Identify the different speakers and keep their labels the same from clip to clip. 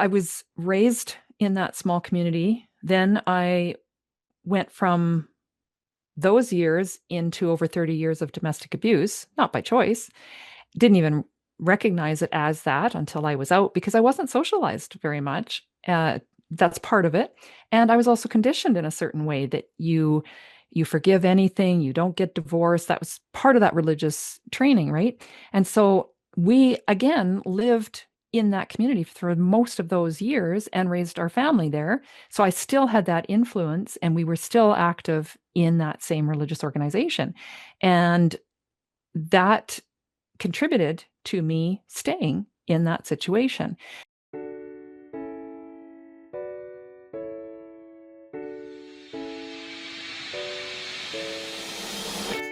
Speaker 1: I was raised in that small community. Then I went from those years into over 30 years of domestic abuse, not by choice. Didn't even recognize it as that until I was out because I wasn't socialized very much. That's part of it. And I was also conditioned in a certain way that you forgive anything, you don't get divorced. That was part of that religious training, right? And so we again lived in that community for most of those years and raised our family there. So I still had that influence and we were still active in that same religious organization. And that contributed to me staying in that situation.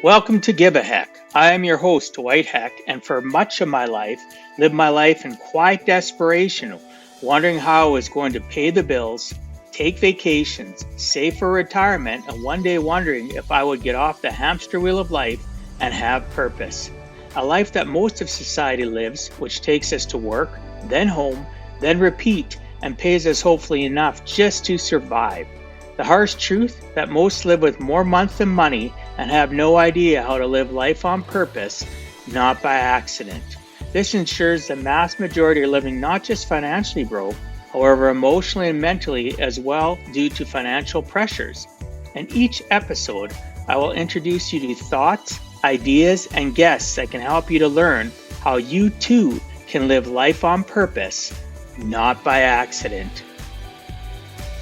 Speaker 2: Welcome to Give a Heck. I am your host, Dwight Heck, and for much of my life, lived my life in quiet desperation, wondering how I was going to pay the bills, take vacations, save for retirement, and one day wondering if I would get off the hamster wheel of life and have purpose. A life that most of society lives, which takes us to work, then home, then repeat, and pays us hopefully enough just to survive. The harsh truth that most live with more month than money and have no idea how to live life on purpose, not by accident. This ensures the mass majority are living not just financially broke, however emotionally and mentally as well due to financial pressures. In each episode, I will introduce you to thoughts, ideas, and guests that can help you to learn how you too can live life on purpose, not by accident.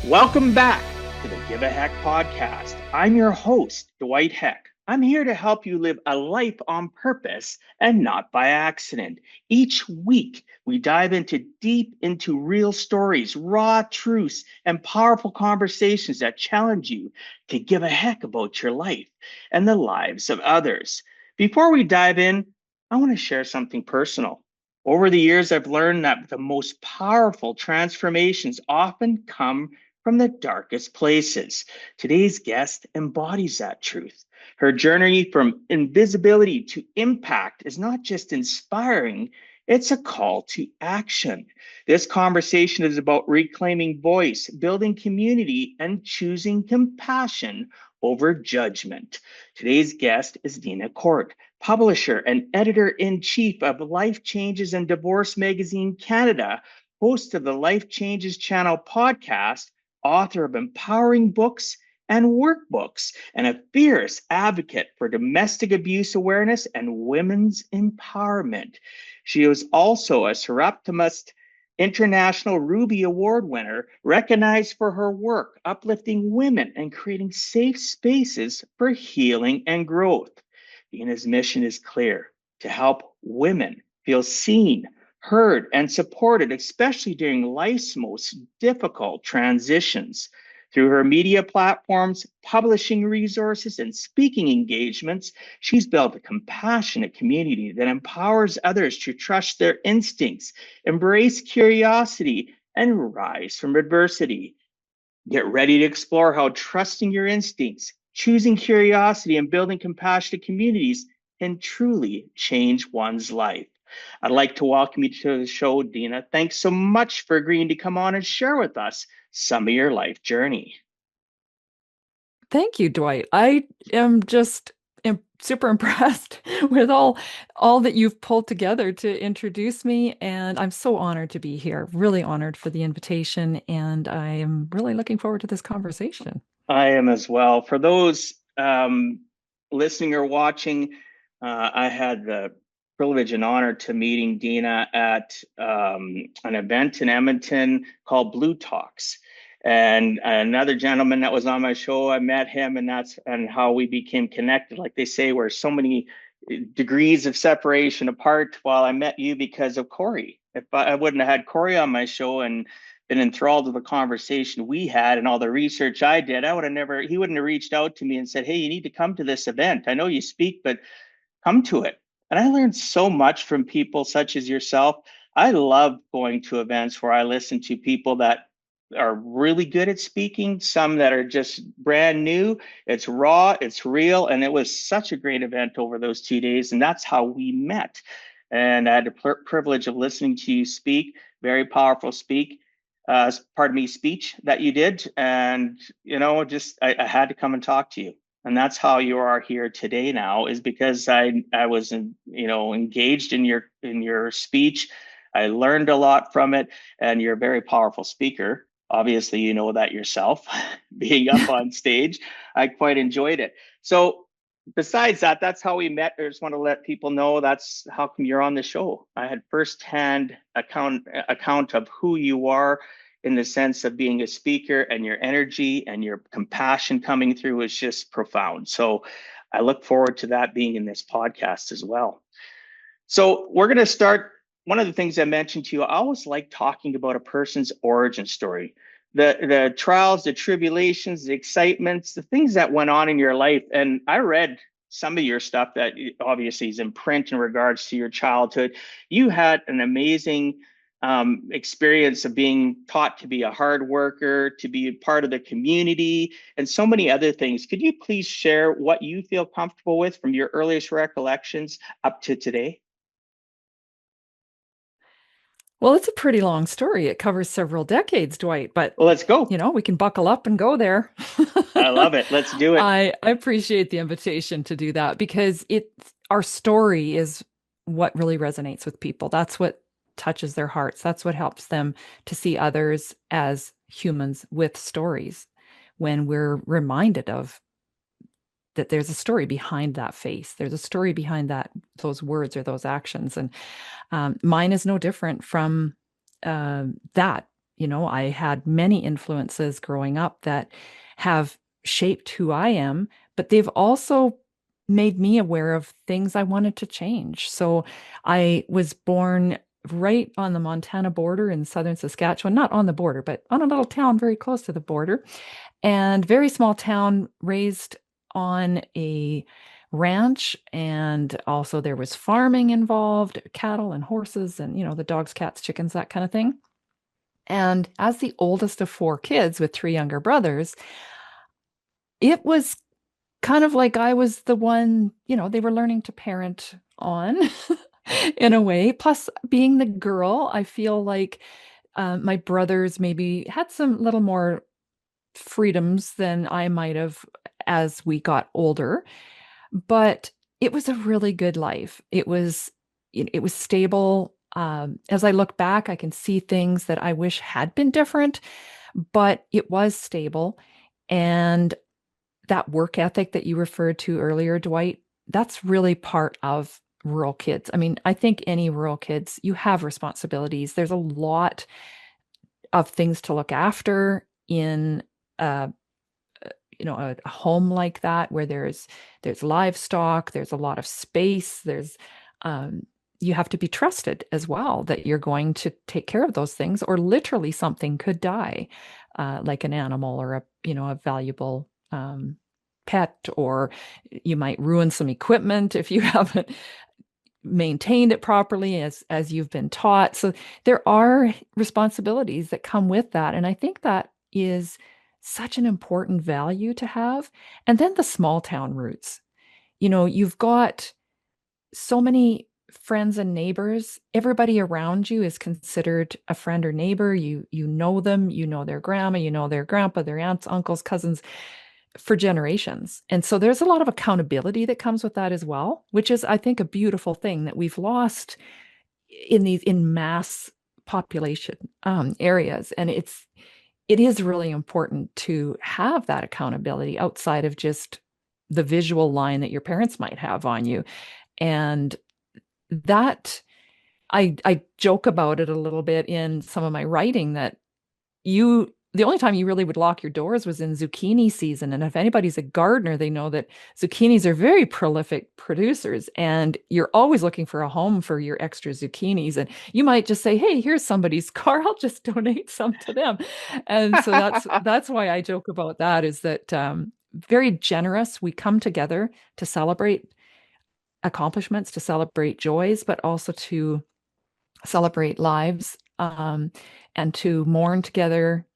Speaker 2: Welcome back to the Give a Heck podcast. I'm your host, Dwight Heck. I'm here to help you live a life on purpose and not by accident. Each week, we dive deep into real stories, raw truths, and powerful conversations that challenge you to give a heck about your life and the lives of others. Before we dive in, I want to share something personal. Over the years, I've learned that the most powerful transformations often come from the darkest places. Today's guest embodies that truth. Her journey from invisibility to impact is not just inspiring, it's a call to action. This conversation is about reclaiming voice, building community, and choosing compassion over judgment. Today's guest is Deena Kordt, publisher and editor-in-chief of Life Changes and Divorce Magazine Canada, host of the Life Changes Channel podcast, author of empowering books and workbooks, and a fierce advocate for domestic abuse awareness and women's empowerment. She is also a Surreptitious International Ruby Award winner, recognized for her work uplifting women and creating safe spaces for healing and growth. Deena's mission is clear: to help women feel seen, heard, and supported, especially during life's most difficult transitions. Through her media platforms, publishing resources, and speaking engagements, she's built a compassionate community that empowers others to trust their instincts, embrace curiosity, and rise from adversity. Get ready to explore how trusting your instincts, choosing curiosity, and building compassionate communities can truly change one's life. I'd like to welcome you to the show, Deena. Thanks so much for agreeing to come on and share with us some of your life journey.
Speaker 1: Thank you, Dwight. I am just super impressed with all that you've pulled together to introduce me, and I'm so honored to be here. Really honored for the invitation, and I am really looking forward to this conversation.
Speaker 2: I am as well. For those listening or watching, I had the privilege and honor to meeting Deena at an event in Edmonton called Blue Talks. And another gentleman that was on my show, I met him, and that's how we became connected. Like they say, we're so many degrees of separation apart. While I met you because of Corey. If I wouldn't have had Corey on my show and been enthralled with the conversation we had and all the research I did, he wouldn't have reached out to me and said, hey, you need to come to this event. I know you speak, but come to it. And I learned so much from people such as yourself. I love going to events where I listen to people that are really good at speaking, some that are just brand new. It's raw, it's real, and it was such a great event over those 2 days. And that's how we met. And I had the privilege of listening to you speak, very powerful speak. pardon me, speech that you did, and just I had to come and talk to you, and that's how you are here today. Now is because I was engaged in your speech. I learned a lot from it, and you're a very powerful speaker. Obviously, you know that yourself, being up on stage. I quite enjoyed it. So besides that, that's how we met. I just want to let people know that's how come you're on the show. I had firsthand account of who you are in the sense of being a speaker, and your energy and your compassion coming through is just profound. So I look forward to that being in this podcast as well. So we're going to start. One of the things I mentioned to you, I always like talking about a person's origin story, the trials, the tribulations, the excitements, the things that went on in your life. And I read some of your stuff that obviously is in print in regards to your childhood. You had an amazing experience of being taught to be a hard worker, to be a part of the community, and so many other things. Could you please share what you feel comfortable with from your earliest recollections up to today?
Speaker 1: Well, it's a pretty long story. It covers several decades, Dwight, but
Speaker 2: Well, let's go.
Speaker 1: we can buckle up and go there.
Speaker 2: I love it. Let's do it.
Speaker 1: I appreciate the invitation to do that because our story is what really resonates with people. That's what touches their hearts. That's what helps them to see others as humans with stories. When we're reminded of that there's a story behind that face, there's a story behind those words or those actions, and mine is no different from that. I had many influences growing up that have shaped who I am, but they've also made me aware of things I wanted to change. So I was born right on the Montana border in southern Saskatchewan, not on the border, but on a little town very close to the border, and very small town, raised on a ranch, and also there was farming involved, cattle and horses and the dogs, cats, chickens, that kind of thing. And as the oldest of four kids with three younger brothers, it was kind of like I was the one, they were learning to parent on in a way. Plus, being the girl, I feel like my brothers maybe had some little more freedoms than I might have as we got older. But it was a really good life. It was stable. As I look back, I can see things that I wish had been different, but it was stable. And that work ethic that you referred to earlier, Dwight, that's really part of rural kids. I mean, I think any rural kids, you have responsibilities. There's a lot of things to look after in a a home like that, where there's livestock, there's a lot of space, there's you have to be trusted as well that you're going to take care of those things, or literally something could die, like an animal or a valuable pet, or you might ruin some equipment if you haven't maintained it properly as you've been taught. So there are responsibilities that come with that, and I think that is such an important value to have. And then the small town roots. You've got so many friends and neighbors. Everybody around you is considered a friend or neighbor. You know them, you know their grandma, you know their grandpa, their aunts, uncles, cousins for generations. And so there's a lot of accountability that comes with that as well, which is, I think, a beautiful thing that we've lost in mass population areas. And it is really important to have that accountability outside of just the visual line that your parents might have on you. And that I joke about it a little bit in some of my writing, that the only time you really would lock your doors was in zucchini season. And if anybody's a gardener, they know that zucchinis are very prolific producers, and you're always looking for a home for your extra zucchinis. And you might just say, "Hey, here's somebody's car. I'll just donate some to them." And so that's why I joke about that, is that very generous. We come together to celebrate accomplishments, to celebrate joys, but also to celebrate lives, and to mourn together.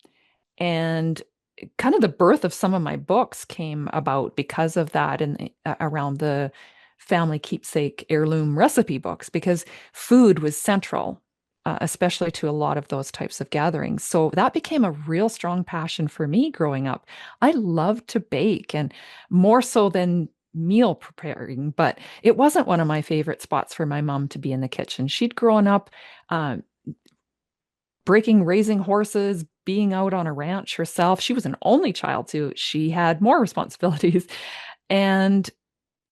Speaker 1: And kind of the birth of some of my books came about because of that, and around the family keepsake heirloom recipe books, because food was central especially to a lot of those types of gatherings. So that became a real strong passion for me growing up. I loved to bake, and more so than meal preparing, but it wasn't one of my favorite spots for my mom to be in the kitchen. She'd grown up uh, raising horses, being out on a ranch herself. She was an only child too. She had more responsibilities. And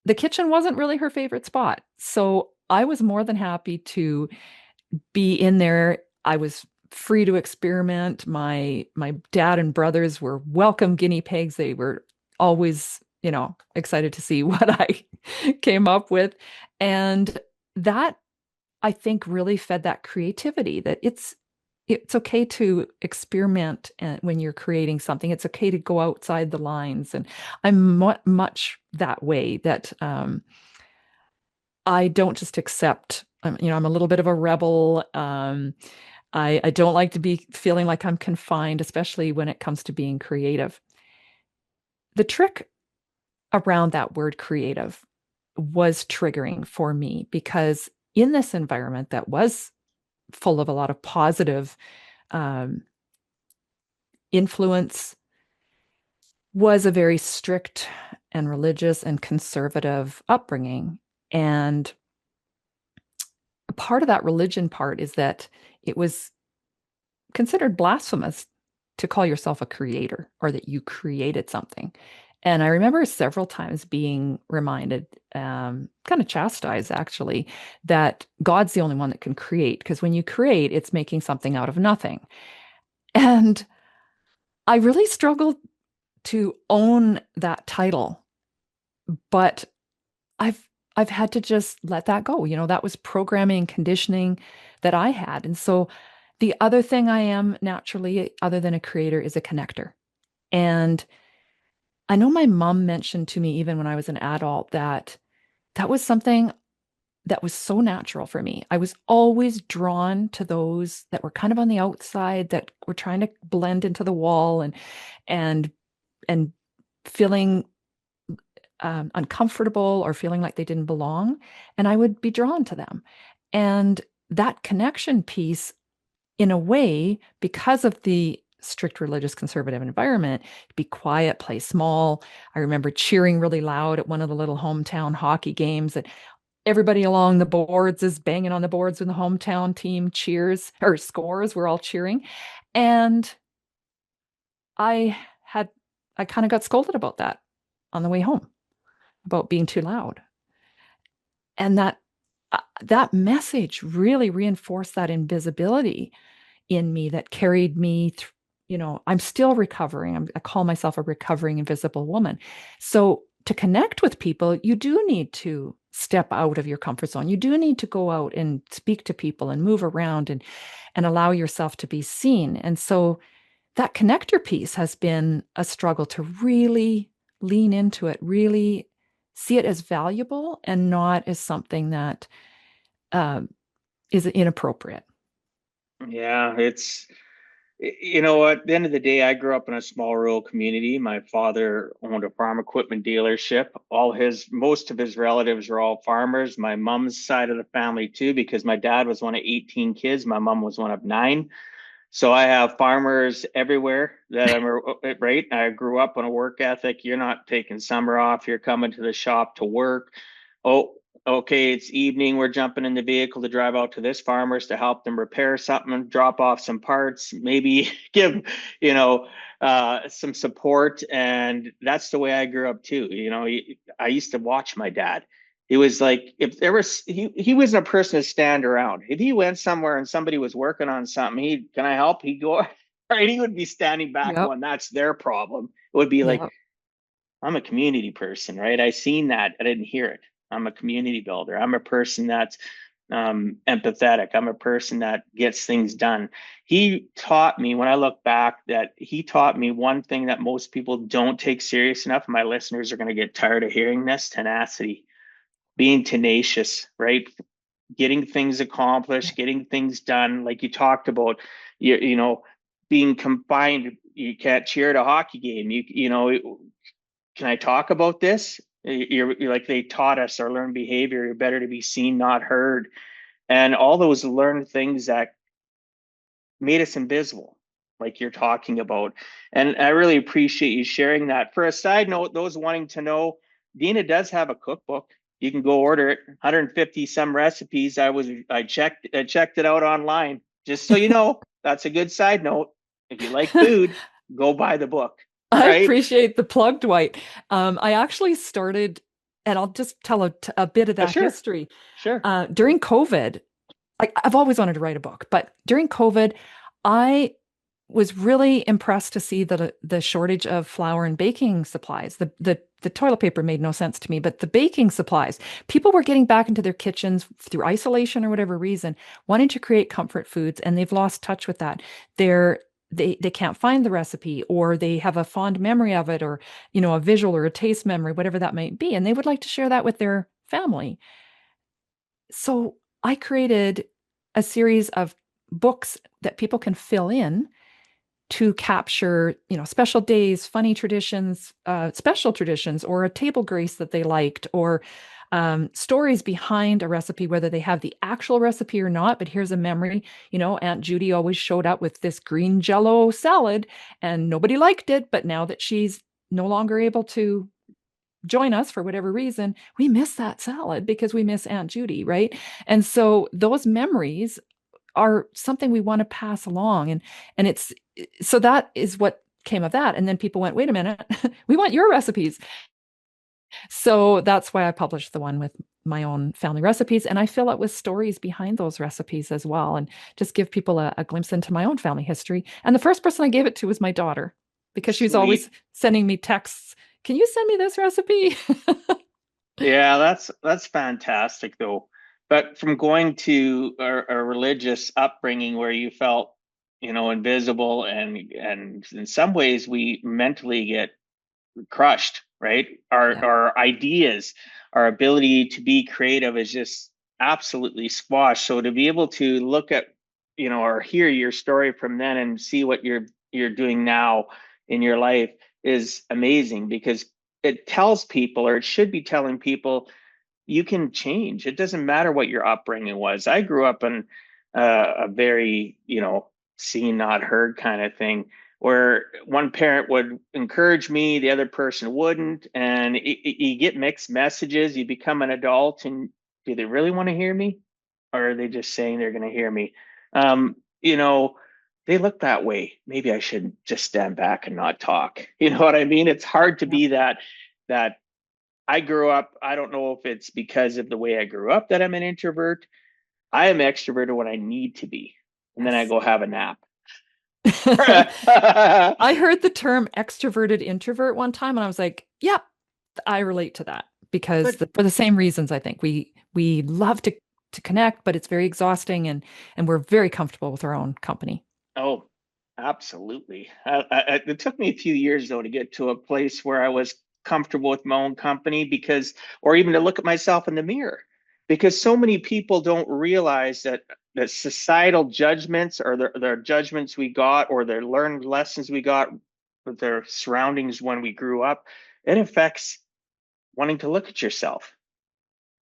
Speaker 1: the kitchen wasn't really her favorite spot. So I was more than happy to be in there. I was free to experiment. My dad and brothers were welcome guinea pigs. They were always, excited to see what I came up with. And that I think really fed that creativity that it's okay to experiment when you're creating something. It's okay to go outside the lines. And I'm much that way that I don't just accept. I'm a little bit of a rebel. I don't like to be feeling like I'm confined, especially when it comes to being creative. The trick around that word creative was triggering for me because in this environment that was full of a lot of positive um, influence was a very strict and religious and conservative upbringing. And part of that religion part is that it was considered blasphemous to call yourself a creator or that you created something. And I remember several times being reminded, kind of chastised actually, that God's the only one that can create. Because when you create, it's making something out of nothing. And I really struggled to own that title, but I've I've had to just let that go. That was programming and conditioning that I had. And so the other thing I am naturally, other than a creator, is a connector. And I know my mom mentioned to me, even when I was an adult, that that was something that was so natural for me. I was always drawn to those that were kind of on the outside, that were trying to blend into the wall and and feeling uncomfortable or feeling like they didn't belong. And I would be drawn to them. And that connection piece, in a way, because of the strict religious conservative environment, be quiet, play small. I remember cheering really loud at one of the little hometown hockey games that everybody along the boards is banging on the boards when the hometown team cheers or scores. We're all cheering. And I had, I kind of got scolded about that on the way home, about being too loud. And that message really reinforced that invisibility in me that carried me through. I'm still recovering. I call myself a recovering invisible woman. So to connect with people, you do need to step out of your comfort zone. You do need to go out and speak to people and move around and allow yourself to be seen. And so that connector piece has been a struggle to really lean into it, really see it as valuable and not as something that um, is inappropriate.
Speaker 2: Yeah, at the end of the day, I grew up in a small rural community. My father owned a farm equipment dealership. Most of his relatives were all farmers. My mom's side of the family too, because my dad was one of 18 kids. My mom was one of nine. So I have farmers everywhere that right. I grew up on a work ethic. You're not taking summer off. You're coming to the shop to work. Oh, okay, it's evening. We're jumping in the vehicle to drive out to this farmer's to help them repair something, drop off some parts, maybe give, some support. And that's the way I grew up too. I used to watch my dad. It was like if there was he wasn't a person to stand around. If he went somewhere and somebody was working on something, can I help? He'd go right. He would be standing back
Speaker 1: Yep.
Speaker 2: going, that's their problem. It would be like,
Speaker 1: Yep.
Speaker 2: I'm a community person, right? I seen that. I didn't hear it. I'm a community builder. I'm a person that's empathetic. I'm a person that gets things done. He taught me, when I look back, that he taught me one thing that most people don't take serious enough. My listeners are going to get tired of hearing this: tenacity, being tenacious, right? Getting things accomplished, getting things done. Like you talked about, being confined. You can't cheer at a hockey game. Can I talk about this? You're like they taught us our learned behavior. You're better to be seen, not heard. And all those learned things that made us invisible, like you're talking about. And I really appreciate you sharing that. For a side note, those wanting to know, Deena does have a cookbook. You can go order it. 150 some recipes. I checked it out online. Just so you know, that's a good side note. If you like food, go buy the book.
Speaker 1: I
Speaker 2: Right?
Speaker 1: appreciate the plug, Dwight. I actually started, and I'll just tell a bit of that
Speaker 2: Sure.
Speaker 1: history.
Speaker 2: Sure.
Speaker 1: During COVID, I've always wanted to write a book, but during COVID, I was really impressed to see the shortage of flour and baking supplies. The toilet paper made no sense to me, but the baking supplies, people were getting back into their kitchens through isolation or whatever reason, wanting to create comfort foods, and they've lost touch with that. They can't find the recipe, or they have a fond memory of it, or a visual or a taste memory, whatever that might be, and they would like to share that with their family. So I created a series of books that people can fill in to capture, special days, funny traditions, special traditions, or a table grace that they liked, or stories behind a recipe, whether they have the actual recipe or not. But here's a memory. Aunt Judy always showed up with this green jello salad, and nobody liked it. But now that she's no longer able to join us for whatever reason, we miss that salad because we miss Aunt Judy, right? And so those memories are something we want to pass along, and it's so that is what came of that. And then people went, wait a minute, we want your recipes. So that's why I published the one with my own family recipes, and I fill it with stories behind those recipes as well, and just give people a glimpse into my own family history. And the first person I gave it to was my daughter, because she's always
Speaker 2: Sweet.
Speaker 1: sending me texts, can you send me this recipe?
Speaker 2: Yeah, that's fantastic though. But from going to a religious upbringing where you felt, invisible, and in some ways we mentally get crushed, right? Our
Speaker 1: Yeah.
Speaker 2: our ideas, our ability to be creative is just absolutely squashed. So to be able to look at, or hear your story from then and see what you're doing now in your life is amazing, because it tells people, or it should be telling people, you can change. It doesn't matter what your upbringing was. I grew up in a very, seen, not heard kind of thing, where one parent would encourage me, the other person wouldn't. And you get mixed messages. You become an adult, and do they really want to hear me? Or are they just saying they're going to hear me? Um, you know, they look that way. Maybe I should just stand back and not talk. You know what I mean? It's hard to
Speaker 1: Yeah.
Speaker 2: be that I grew up, I don't know if it's because of the way I grew up that I'm an introvert. I am extroverted when I need to be, and then I
Speaker 1: Yes.
Speaker 2: go have a nap.
Speaker 1: I heard the term extroverted introvert one time, and I was like, yep, I relate to that, because
Speaker 2: But
Speaker 1: for the same reasons. I think we love to connect, but it's very exhausting, and we're very comfortable with our own company.
Speaker 2: oh, absolutely. It took me a few years though to get to a place where I was comfortable with my own company, because, or even to look at myself in the mirror, because so many people don't realize that societal judgments, or their judgments we got, or their learned lessons we got with their surroundings when we grew up, it affects wanting to look at yourself,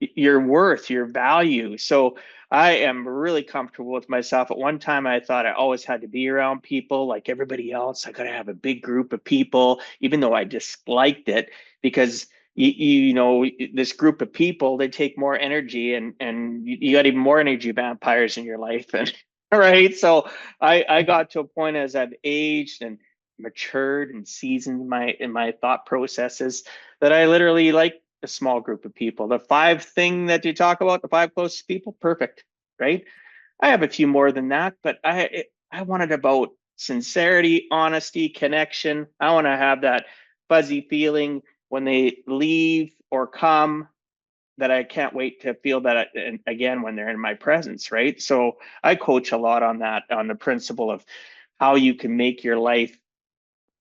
Speaker 2: your worth, your value. So I am really comfortable with myself. At one time, I thought I always had to be around people like everybody else. I got to have a big group of people, even though I disliked it, because this group of people, they take more energy, and you got even more energy vampires in your life. And right. So I got to a point as I've aged and matured and seasoned in my thought processes, that I literally like a small group of people. The five thing that you talk about, the five closest people, perfect, right? I have a few more than that, but I wanted about sincerity, honesty, connection. I want to have that fuzzy feeling when they leave or come, that I can't wait to feel that again when they're in my presence, right? So I coach a lot on that, on the principle of how you can make your life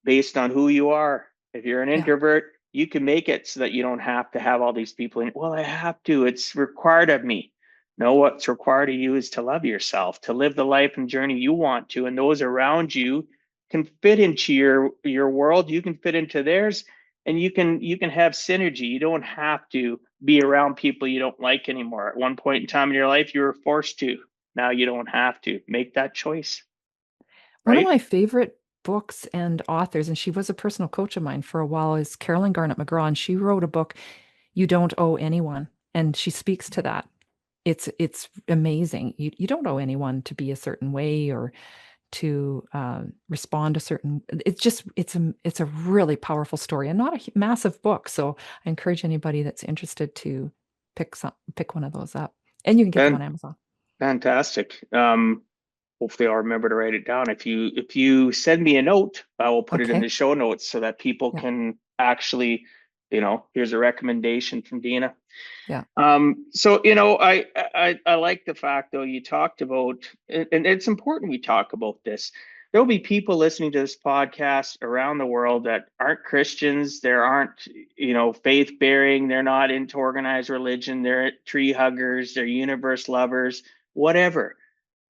Speaker 2: based on who you are. If you're an
Speaker 1: Yeah.
Speaker 2: introvert, you can make it so that you don't have to have all these people in. Well, I have to. It's required of me. No, what's required of you is to love yourself, to live the life and journey you want to, and those around you can fit into your world. You can fit into theirs, and you can have synergy. You don't have to be around people you don't like anymore. At one point in time in your life, you were forced to. Now you don't have to. Make that choice.
Speaker 1: One of
Speaker 2: right?
Speaker 1: my favorite books and authors, and she was a personal coach of mine for a while, is Carolyn Garnett McGraw, and she wrote a book, You Don't Owe Anyone, and she speaks to that. It's amazing. You don't owe anyone to be a certain way or to respond a certain. It's just it's a really powerful story and not a massive book. So I encourage anybody that's interested to pick one of those up, and you can get them on
Speaker 2: And
Speaker 1: Amazon.
Speaker 2: fantastic. Hopefully I'll remember to write it down. If you send me a note, I will put it in
Speaker 1: Okay.
Speaker 2: the show notes so that people
Speaker 1: Yeah.
Speaker 2: can actually, here's a recommendation from Deena.
Speaker 1: Yeah.
Speaker 2: So I like the fact though you talked about, and it's important we talk about this. There'll be people listening to this podcast around the world that aren't Christians. There aren't, faith bearing. They're not into organized religion. They're tree huggers. They're universe lovers. Whatever.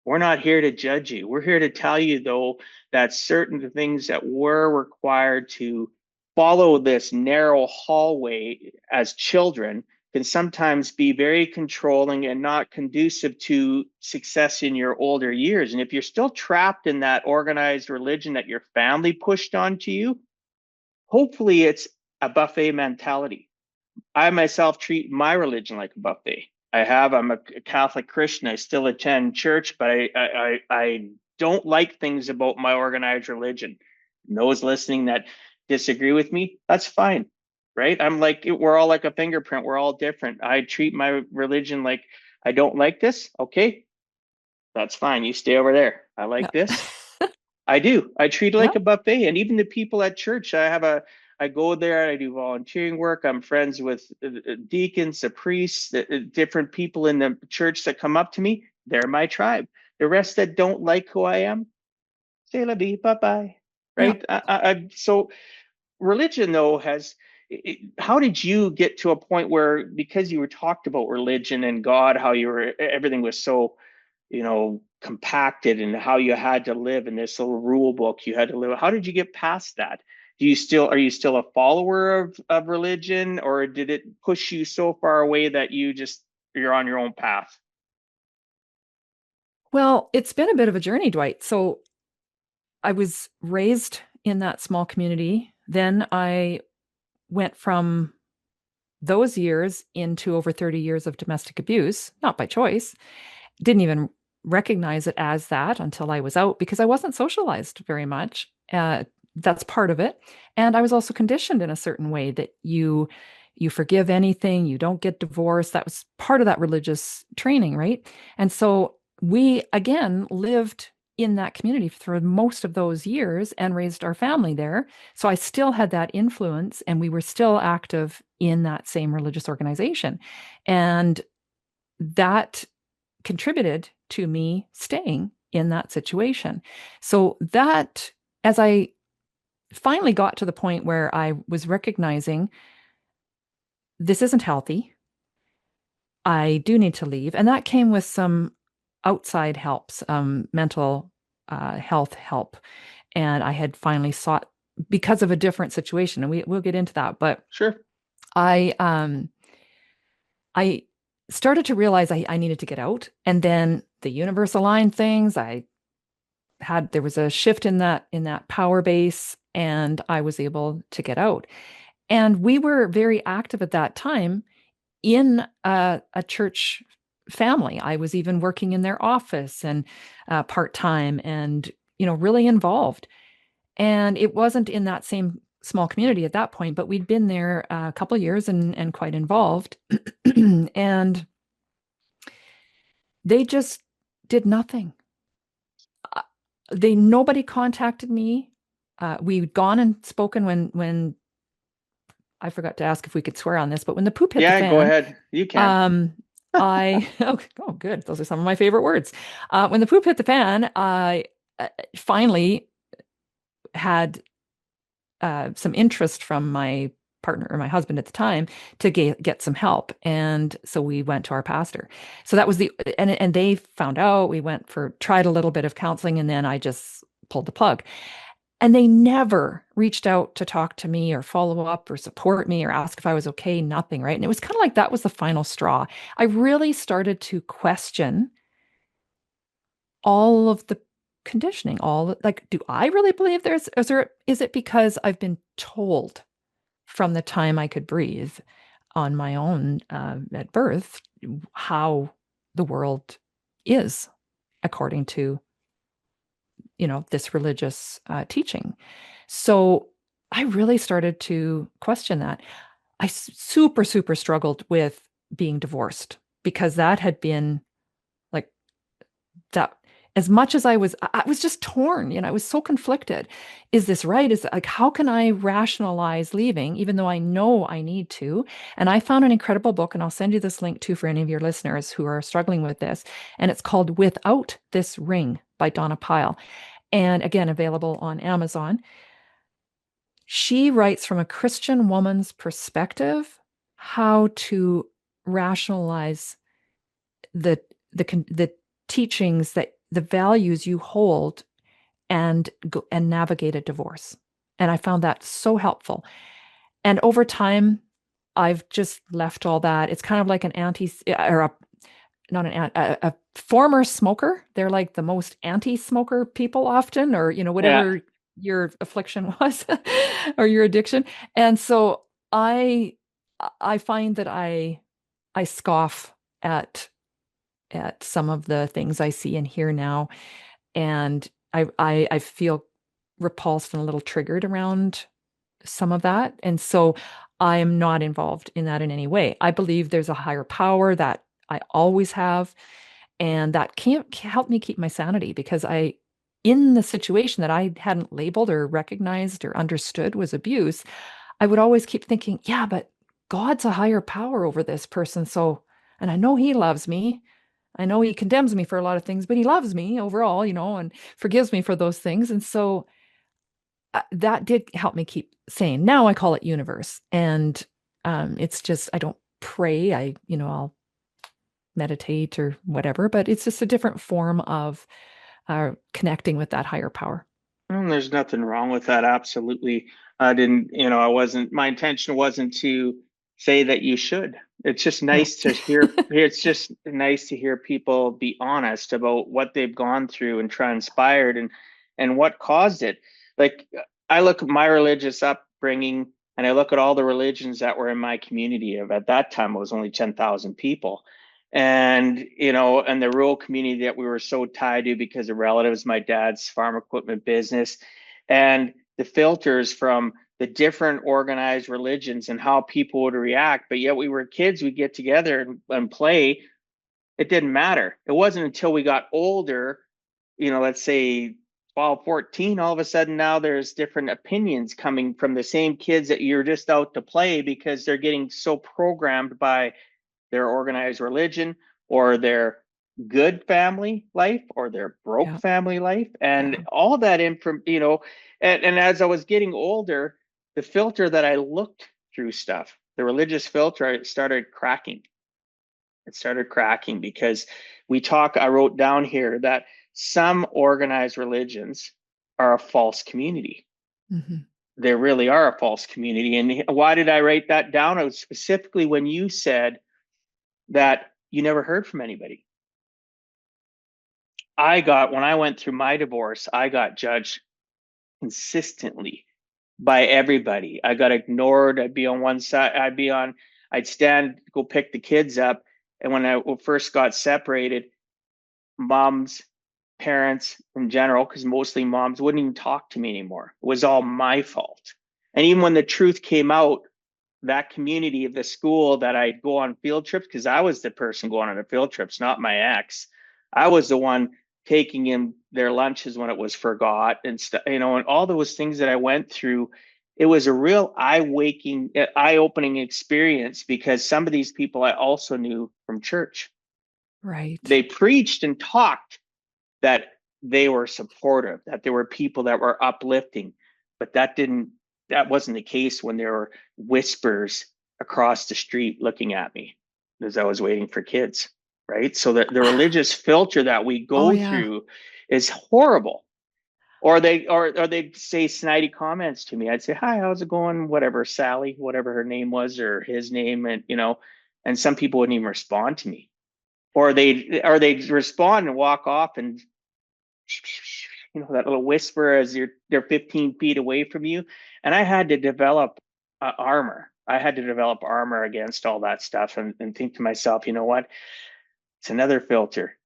Speaker 2: We're not here to judge you. We're here to tell you, though, that certain things that we're required to follow this narrow hallway as children can sometimes be very controlling and not conducive to success in your older years. And if you're still trapped in that organized religion that your family pushed onto you, hopefully it's a buffet mentality. I myself treat my religion like a buffet. I'm a Catholic Christian. I still attend church, but I don't like things about my organized religion. And those listening that disagree with me, that's fine, right? I'm like, we're all like a fingerprint. We're all different. I treat my religion like I don't like this. Okay, that's fine. You stay over there. I
Speaker 1: Yeah.
Speaker 2: like this. I do. I treat it
Speaker 1: Yeah.
Speaker 2: like a buffet. And even the people at church, I go there, I do volunteering work. I'm friends with deacons, the priests, different people in the church that come up to me. They're my tribe. The rest that don't like who I am, say la vie, bye bye.
Speaker 1: Yeah.
Speaker 2: Right? So religion, though, how did you get to a point where, because you were talked about religion and God, how everything was so compacted and how you had to live in this little rule book you had to live. How did you get past that? Are you still a follower of religion, or did it push you so far away that you're on your own path?
Speaker 1: Well, it's been a bit of a journey, Dwight. So I was raised in that small community. Then I went from those years into over 30 years of domestic abuse, not by choice. Didn't even recognize it as that until I was out because I wasn't socialized very much. That's part of it. And I was also conditioned in a certain way that you forgive anything, you don't get divorced. That was part of that religious training, right? And so we again lived in that community for most of those years and raised our family there. So I still had that influence and we were still active in that same religious organization. And that contributed to me staying in that situation. So that, as I finally got to the point where I was recognizing this isn't healthy, I do need to leave. And that came with some outside helps, mental health help. And I had finally sought because of a different situation. And we'll get into that. But
Speaker 2: Sure.
Speaker 1: I I started to realize I needed to get out. And then the universe aligned things. There was a shift in that power base, and I was able to get out. And we were very active at that time in a church family. I was even working in their office and part time, and really involved. And it wasn't in that same small community at that point, but we'd been there a couple of years and quite involved. And they just did nothing. Uh, nobody contacted me. We'd gone and spoken when I forgot to ask if we could swear on this, but when the poop hit the
Speaker 2: Yeah, go
Speaker 1: fan,
Speaker 2: ahead. You can.
Speaker 1: um, oh, good. Those are some of my favorite words. When the poop hit the fan, I finally had some interest from my partner or my husband at the time to get some help. And so we went to our pastor. So that was and they found out. We tried a little bit of counseling, and then I just pulled the plug. And they never reached out to talk to me or follow up or support me or ask if I was okay, nothing, right? And it was kind of like that was the final straw. I really started to question all of the conditioning. All like, do I really believe is it because I've been told from the time I could breathe on my own at birth how the world is according to, this religious teaching. So I really started to question that. I super, super struggled with being divorced because that had been like that. As much as I was just torn, I was so conflicted. Is this right? Is like, how can I rationalize leaving, even though I know I need to? And I found an incredible book, and I'll send you this link too for any of your listeners who are struggling with this. And it's called Without This Ring by Donna Pyle. And again, available on Amazon. She writes from a Christian woman's perspective how to rationalize the the teachings, that the values you hold, and go and navigate a divorce. And I found that so helpful. And over time, I've just left all that. It's kind of like an anti or a not an a former smoker. They're like the most anti-smoker people often, or
Speaker 2: Yeah.
Speaker 1: whatever your affliction was or your addiction. And so I find that I scoff at some of the things I see and hear now, and I feel repulsed and a little triggered around some of that. And so I am not involved in that in any way. I believe there's a higher power that I always have, and that can't help me keep my sanity, because in the situation that I hadn't labeled or recognized or understood was abuse, I would always keep thinking, yeah, but God's a higher power over this person. So, and I know he loves me. I know he condemns me for a lot of things, but he loves me overall, and forgives me for those things. And so that did help me keep sane. Now I call it universe. And it's just, I don't pray. I'll meditate or whatever, but it's just a different form of connecting with that higher power.
Speaker 2: There's nothing wrong with that. Absolutely. I didn't, I wasn't, my intention wasn't to say that you should. It's just
Speaker 1: No.
Speaker 2: nice to hear, it's just nice to hear people be honest about what they've gone through and transpired and what caused it. Like, I look at my religious upbringing and I look at all the religions that were in my community. Of at that time, it was only 10,000 people. And and the rural community that we were so tied to because of relatives, my dad's farm equipment business, and the filters from the different organized religions and how people would react. But yet we were kids, we'd get together and play. It didn't matter. It wasn't until we got older, let's say 12, 14, all of a sudden now there's different opinions coming from the same kids that you're just out to play, because they're getting so programmed by their organized religion or their good family life or their broke
Speaker 1: Yeah.
Speaker 2: family life, and
Speaker 1: Yeah.
Speaker 2: all that info, and as I was getting older, the filter that I looked through stuff, the religious filter, it started cracking because I wrote down here that some organized religions are a false community.
Speaker 1: Hmm.
Speaker 2: They really are a false community. And why did I write that down? It was specifically when you said that you never heard from anybody. When I went through my divorce, I got judged consistently by everybody. I got ignored. I'd be on one side, I'd stand, go pick the kids up. And when I first got separated, moms, parents in general, because mostly moms, wouldn't even talk to me anymore. It was all my fault. And even when the truth came out, that community of the school that I'd go on field trips, because I was the person going on the field trips, not my ex. I was the one taking in their lunches when it was forgot and stuff, and all those things that I went through. It was a real eye-opening experience, because some of these people I also knew from church.
Speaker 1: Right.
Speaker 2: They preached and talked that they were supportive, that there were people that were uplifting, but that wasn't the case when there were whispers across the street looking at me as I was waiting for kids, right? So the religious filter that we
Speaker 1: Oh,
Speaker 2: go
Speaker 1: yeah.
Speaker 2: through is horrible. Or they'd say snidey comments to me. I'd say, "Hi, how's it going?" Whatever, Sally, whatever her name was, or his name, and some people wouldn't even respond to me, or they'd respond and walk off and that little whisper as they're 15 feet away from you. And I had to develop armor. I had to develop armor against all that stuff and think to myself, you know what? It's another filter.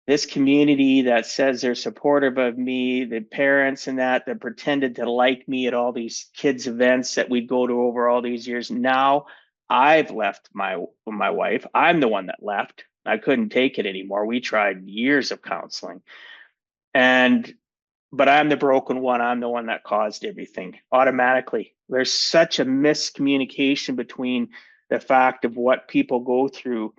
Speaker 2: This community that says they're supportive of me, the parents and that pretended to like me at all these kids' events that we'd go to over all these years. Now I've left my wife. I'm the one that left. I couldn't take it anymore. We tried years of counseling. And but I'm the broken one. I'm the one that caused everything automatically. There's such a miscommunication between the fact of what people go through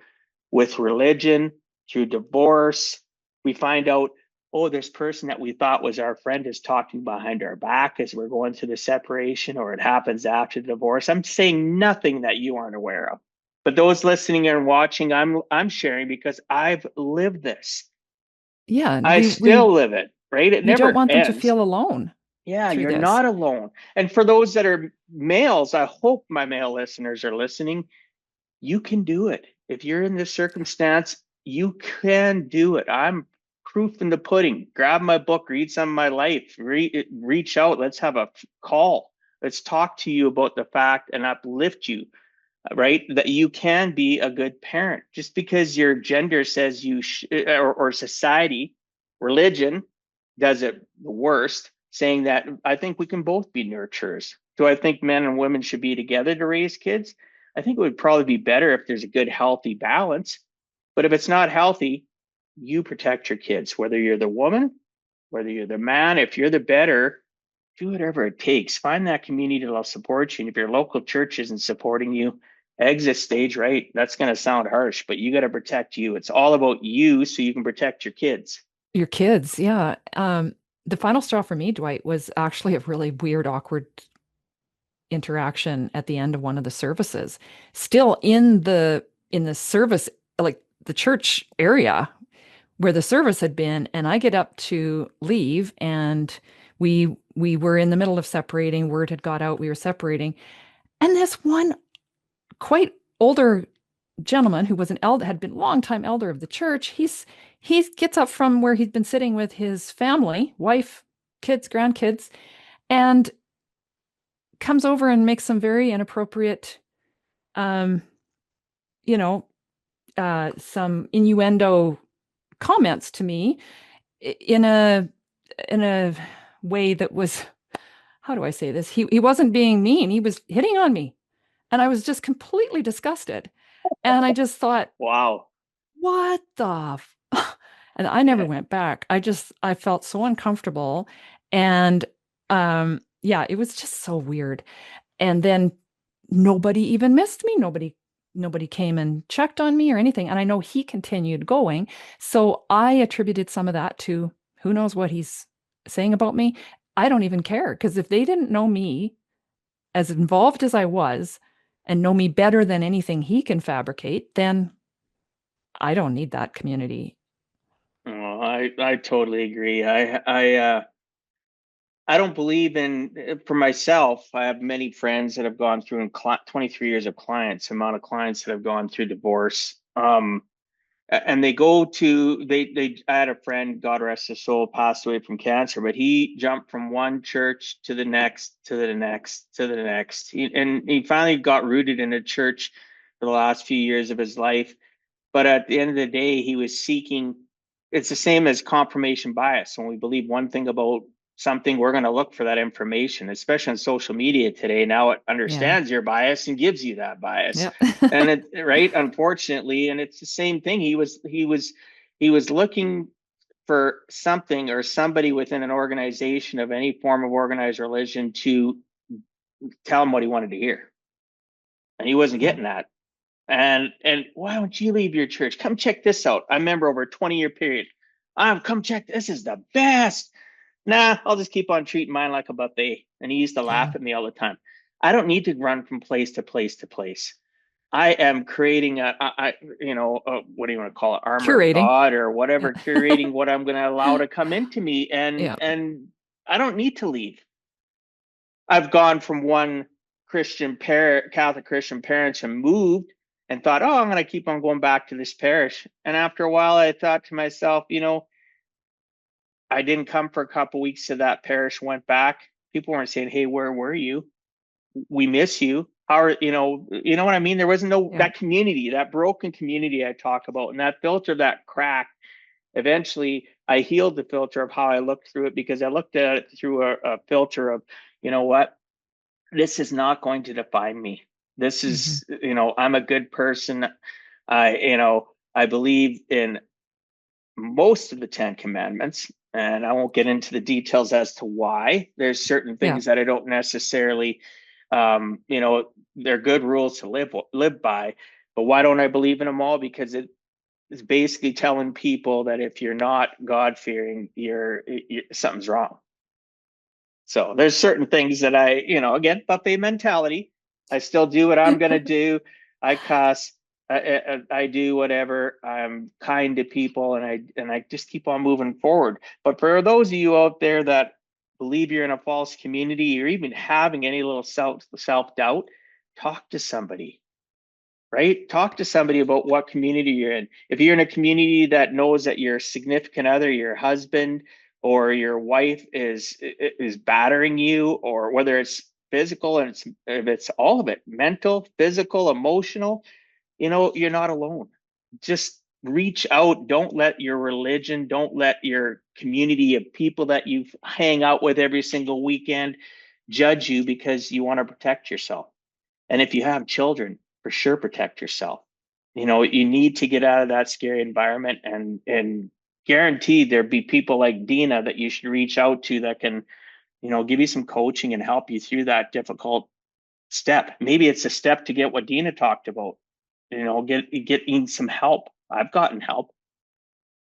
Speaker 2: with religion, through divorce. We find out, oh, this person that we thought was our friend is talking behind our back as we're going through the separation, or it happens after the divorce. I'm saying nothing that you aren't aware of. But those listening and watching, I'm sharing because I've lived this.
Speaker 1: Yeah, and
Speaker 2: I
Speaker 1: we
Speaker 2: still live it, right? It
Speaker 1: we don't
Speaker 2: never
Speaker 1: want them to
Speaker 2: ends.
Speaker 1: feel alone
Speaker 2: Yeah,
Speaker 1: through
Speaker 2: you're
Speaker 1: this.
Speaker 2: not alone. And for those that are males, I hope my male listeners are listening. You can do it. If you're in this circumstance, you can do it. I'm proof in the pudding. Grab my book, read some of my life, reach out. Let's have a call. Let's talk to you about the fact and uplift you, right? That you can be a good parent. Just because your gender says or society, religion does it the worst, saying that I think we can both be nurturers. Do I think men and women should be together to raise kids? I think it would probably be better if there's a good, healthy balance. But if it's not healthy, you protect your kids, whether you're the woman, whether you're the man. If you're the better, do whatever it takes. Find that community that'll support you. And if your local church isn't supporting you, exit stage right. That's going to sound harsh, but you got to protect you. It's all about you so you can protect your kids.
Speaker 1: Your kids, yeah. The final straw for me, Dwight, was actually a really weird, awkward interaction at the end of one of the services. Still in the service, like the church area where the service had been, and I get up to leave, and we were in the middle of separating. Word had got out, we were separating, and this one quite older gentleman who was an elder, had been longtime elder of the church. He gets up from where he'd been sitting with his family, wife, kids, grandkids, and comes over and makes some very inappropriate, um, you know, some innuendo comments to me in a way that was, how do I say this? He wasn't being mean. He was hitting on me, and I was just completely disgusted. And I just thought,
Speaker 2: Wow.
Speaker 1: what the and I never went back. I felt so uncomfortable. And yeah, it was just so weird. And then nobody even missed me. Nobody came and checked on me or anything. And I know he continued going. So I attributed some of that to who knows what he's saying about me. I don't even care, because if they didn't know me as involved as I was and know me better than anything he can fabricate, then I don't need that community.
Speaker 2: Oh, I totally agree. I don't believe in, for myself, I have many friends that have gone through in 23 years of clients, amount of clients that have gone through divorce. And they go to I had a friend, God rest his soul, passed away from cancer, but he jumped from one church to the next, to the next, to the next. And he finally got rooted in a church for the last few years of his life. But at the end of the day, he was seeking, it's the same as confirmation bias. When we believe one thing about something, we're going to look for that information, especially on social media today. Now it
Speaker 1: Yeah.
Speaker 2: understands your bias and gives you that bias.
Speaker 1: Yep.
Speaker 2: And it, right, unfortunately, and it's the same thing. He was looking for something or somebody within an organization of any form of organized religion to tell him what he wanted to hear. And he wasn't
Speaker 1: Yeah.
Speaker 2: getting that. And why don't you leave your church? Come check this out. I remember over a 20-year period. Come check. This is the best. Nah, I'll just keep on treating mine like a buffet. And he used to laugh
Speaker 1: Yeah.
Speaker 2: at me all the time. I don't need to run from place to place to place. I am creating what do you want to call it? Armor of
Speaker 1: Curating.
Speaker 2: God or
Speaker 1: Yeah.
Speaker 2: whatever, curating what I'm going to allow to come into me. And
Speaker 1: Yeah.
Speaker 2: and I don't need to leave. I've gone from one Catholic Christian parish and moved and thought, oh, I'm going to keep on going back to this parish. And after a while, I thought to myself, I didn't come for a couple weeks to that parish, went back. People weren't saying, "Hey, where were you? We miss you." How are, you know what I mean? There wasn't no,
Speaker 1: Yeah.
Speaker 2: that community, that broken community I talk about, and that filter, that crack. Eventually, I healed the filter of how I looked through it, because I looked at it through a filter of, you know what, this is not going to define me. This
Speaker 1: Hmm.
Speaker 2: is, I'm a good person. I believe in most of the Ten Commandments, and I won't get into the details as to why. There's certain
Speaker 1: Yeah.
Speaker 2: things that I don't necessarily, they're good rules to live by. But why don't I believe in them all? Because it is basically telling people that if you're not God fearing, you're something's wrong. So there's certain things that I, again, buffet mentality. I still do what I'm gonna do. I cuss. I do whatever. I'm kind to people, and I just keep on moving forward. But for those of you out there that believe you're in a false community, or even having any little self doubt, talk to somebody, right? Talk to somebody about what community you're in. If you're in a community that knows that your significant other, your husband or your wife is battering you, or whether it's physical, and if it's all of it, mental, physical, emotional, you're not alone. Just reach out. Don't let your religion, don't let your community of people that you hang out with every single weekend judge you, because you want to protect yourself. And if you have children, for sure protect yourself. You need to get out of that scary environment, and guaranteed there'd be people like Deena that you should reach out to that can, give you some coaching and help you through that difficult step. Maybe it's a step to get what Deena talked about. Getting some help. I've gotten help.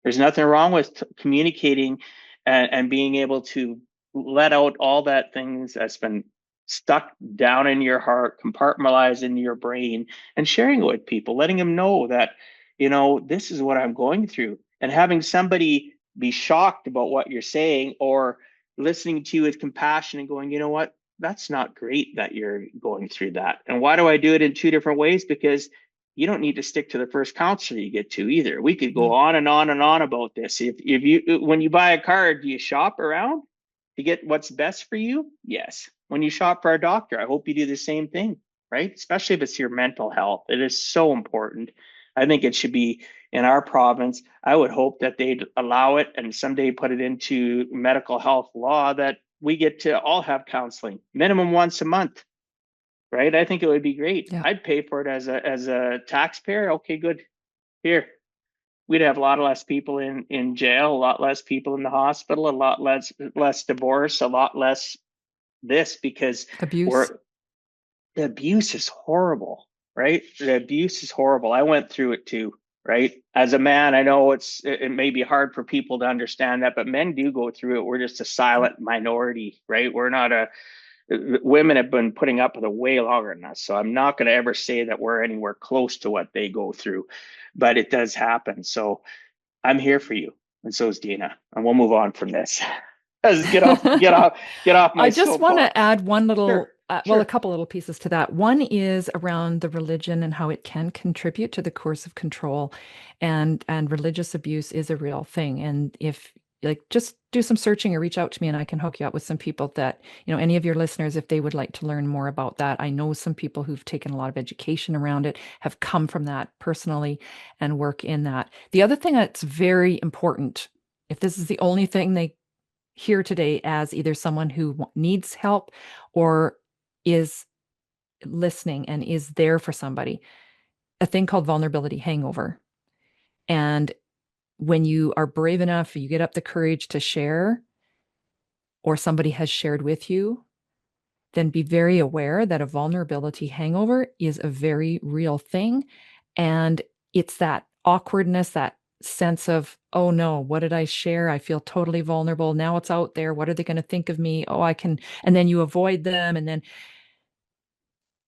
Speaker 2: There's nothing wrong with communicating, and being able to let out all that things that's been stuck down in your heart, compartmentalized in your brain, and sharing it with people, letting them know that, this is what I'm going through. And having somebody be shocked about what you're saying, or listening to you with compassion and going, you know what, that's not great that you're going through that. And why do I do it in two different ways? Because you don't need to stick to the first counselor you get to either. We could go
Speaker 1: No.
Speaker 2: on and on and on about this. If you, when you buy a car, do you shop around to get what's best for you? Yes. When you shop for a doctor, I hope you do the same thing, right? Especially if it's your mental health. It is so important. I think it should be in our province. I would hope that they'd allow it and someday put it into medical health law that we get to all have counseling minimum once a month, right? I think it would be great.
Speaker 1: Yeah.
Speaker 2: I'd pay for it as a taxpayer. Okay, good. Here, we'd have a lot less people in jail, a lot less people in the hospital, a lot less divorce, a lot less this, because
Speaker 1: Abuse.
Speaker 2: we're the abuse is horrible, right? The abuse is horrible. I went through it too, right? As a man, I know it may be hard for people to understand that, but men do go through it. We're just a
Speaker 1: Yeah.
Speaker 2: silent minority, right? We're not a Women have been putting up with it way longer than us. So I'm not going to ever say that we're anywhere close to what they go through, but it does happen. So I'm here for you. And so is Deena. And we'll move on from this. Get off my
Speaker 1: I just want to
Speaker 2: soapbox.
Speaker 1: add one little,
Speaker 2: Sure,
Speaker 1: well, a
Speaker 2: sure.
Speaker 1: couple little pieces to that. One is around the religion and how it can contribute to the course of control, and religious abuse is a real thing. And if like just do some searching or reach out to me and I can hook you up with some people that, any of your listeners, if they would like to learn more about that. I know some people who've taken a lot of education around it, have come from that personally and work in that. The other thing that's very important, if this is the only thing they here today as either someone who needs help or is listening and is there for somebody, a thing called vulnerability hangover. And when you are brave enough, you get up the courage to share, or somebody has shared with you, then be very aware that a vulnerability hangover is a very real thing. And it's that awkwardness, that sense of, oh no, what did I share? I feel totally vulnerable. Now it's out there. What are they going to think of me? Oh, I can. And then you avoid them. And then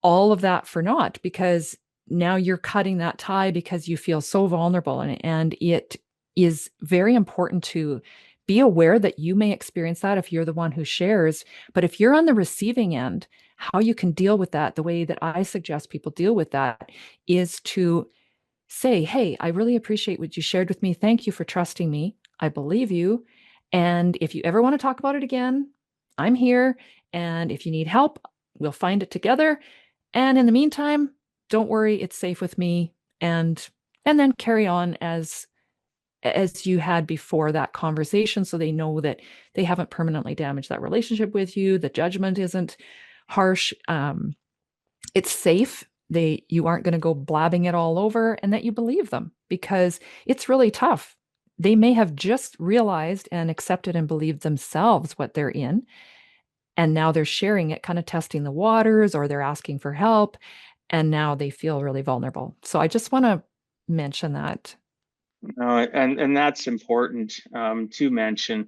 Speaker 1: all of that for naught, because now you're cutting that tie because you feel so vulnerable. And it is very important to be aware that you may experience that if you're the one who shares. But if you're on the receiving end, how you can deal with that, the way that I suggest people deal with that, is to say, hey, I really appreciate what you shared with me. Thank you for trusting me. I believe you. And if you ever want to talk about it again, I'm here. And if you need help, we'll find it together. And in the meantime, don't worry, it's safe with me. And then carry on as you had before that conversation, so they know that they haven't permanently damaged that relationship with you. The judgment isn't harsh. It's safe. You aren't going to go blabbing it all over, and that you believe them, because it's really tough. They may have just realized and accepted and believed themselves what they're in, and now they're sharing it, kind of testing the waters, or they're asking for help, and now they feel really vulnerable. So I just want to mention that.
Speaker 2: And that's important to mention.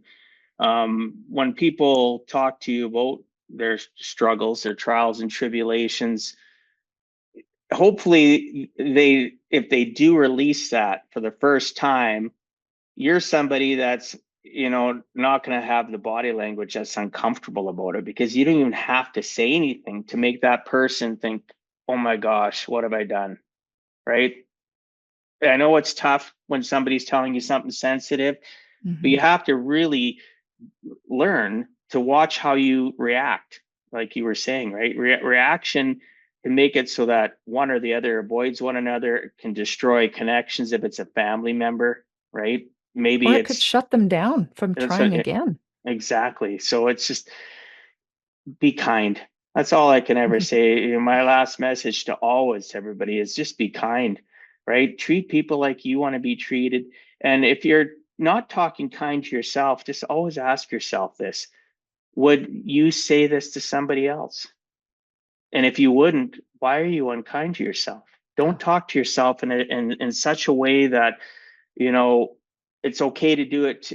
Speaker 2: When people talk to you about their struggles, their trials and tribulations, hopefully if they do release that for the first time, you're somebody that's not going to have the body language that's uncomfortable about it, because you don't even have to say anything to make that person think, oh my gosh, what have I done? Right? I know it's tough when somebody's telling you something sensitive, but you
Speaker 1: Mhm.
Speaker 2: have to really learn to watch how you react. Like you were saying, right? Reaction can make it so that one or the other avoids one another, can destroy connections if it's a family member, right?
Speaker 1: Or
Speaker 2: Maybe
Speaker 1: it could
Speaker 2: it's
Speaker 1: shut them down from
Speaker 2: that's
Speaker 1: trying again.
Speaker 2: exactly. So it's just be kind. That's all I can ever say. My last message to always everybody is just be kind, right? Treat people like you want to be treated. And if you're not talking kind to yourself, just always ask yourself this: would you say this to somebody else? And if you wouldn't, why are you unkind to yourself?
Speaker 1: Yeah.
Speaker 2: Don't talk to yourself in such a way that you know it's okay to do it,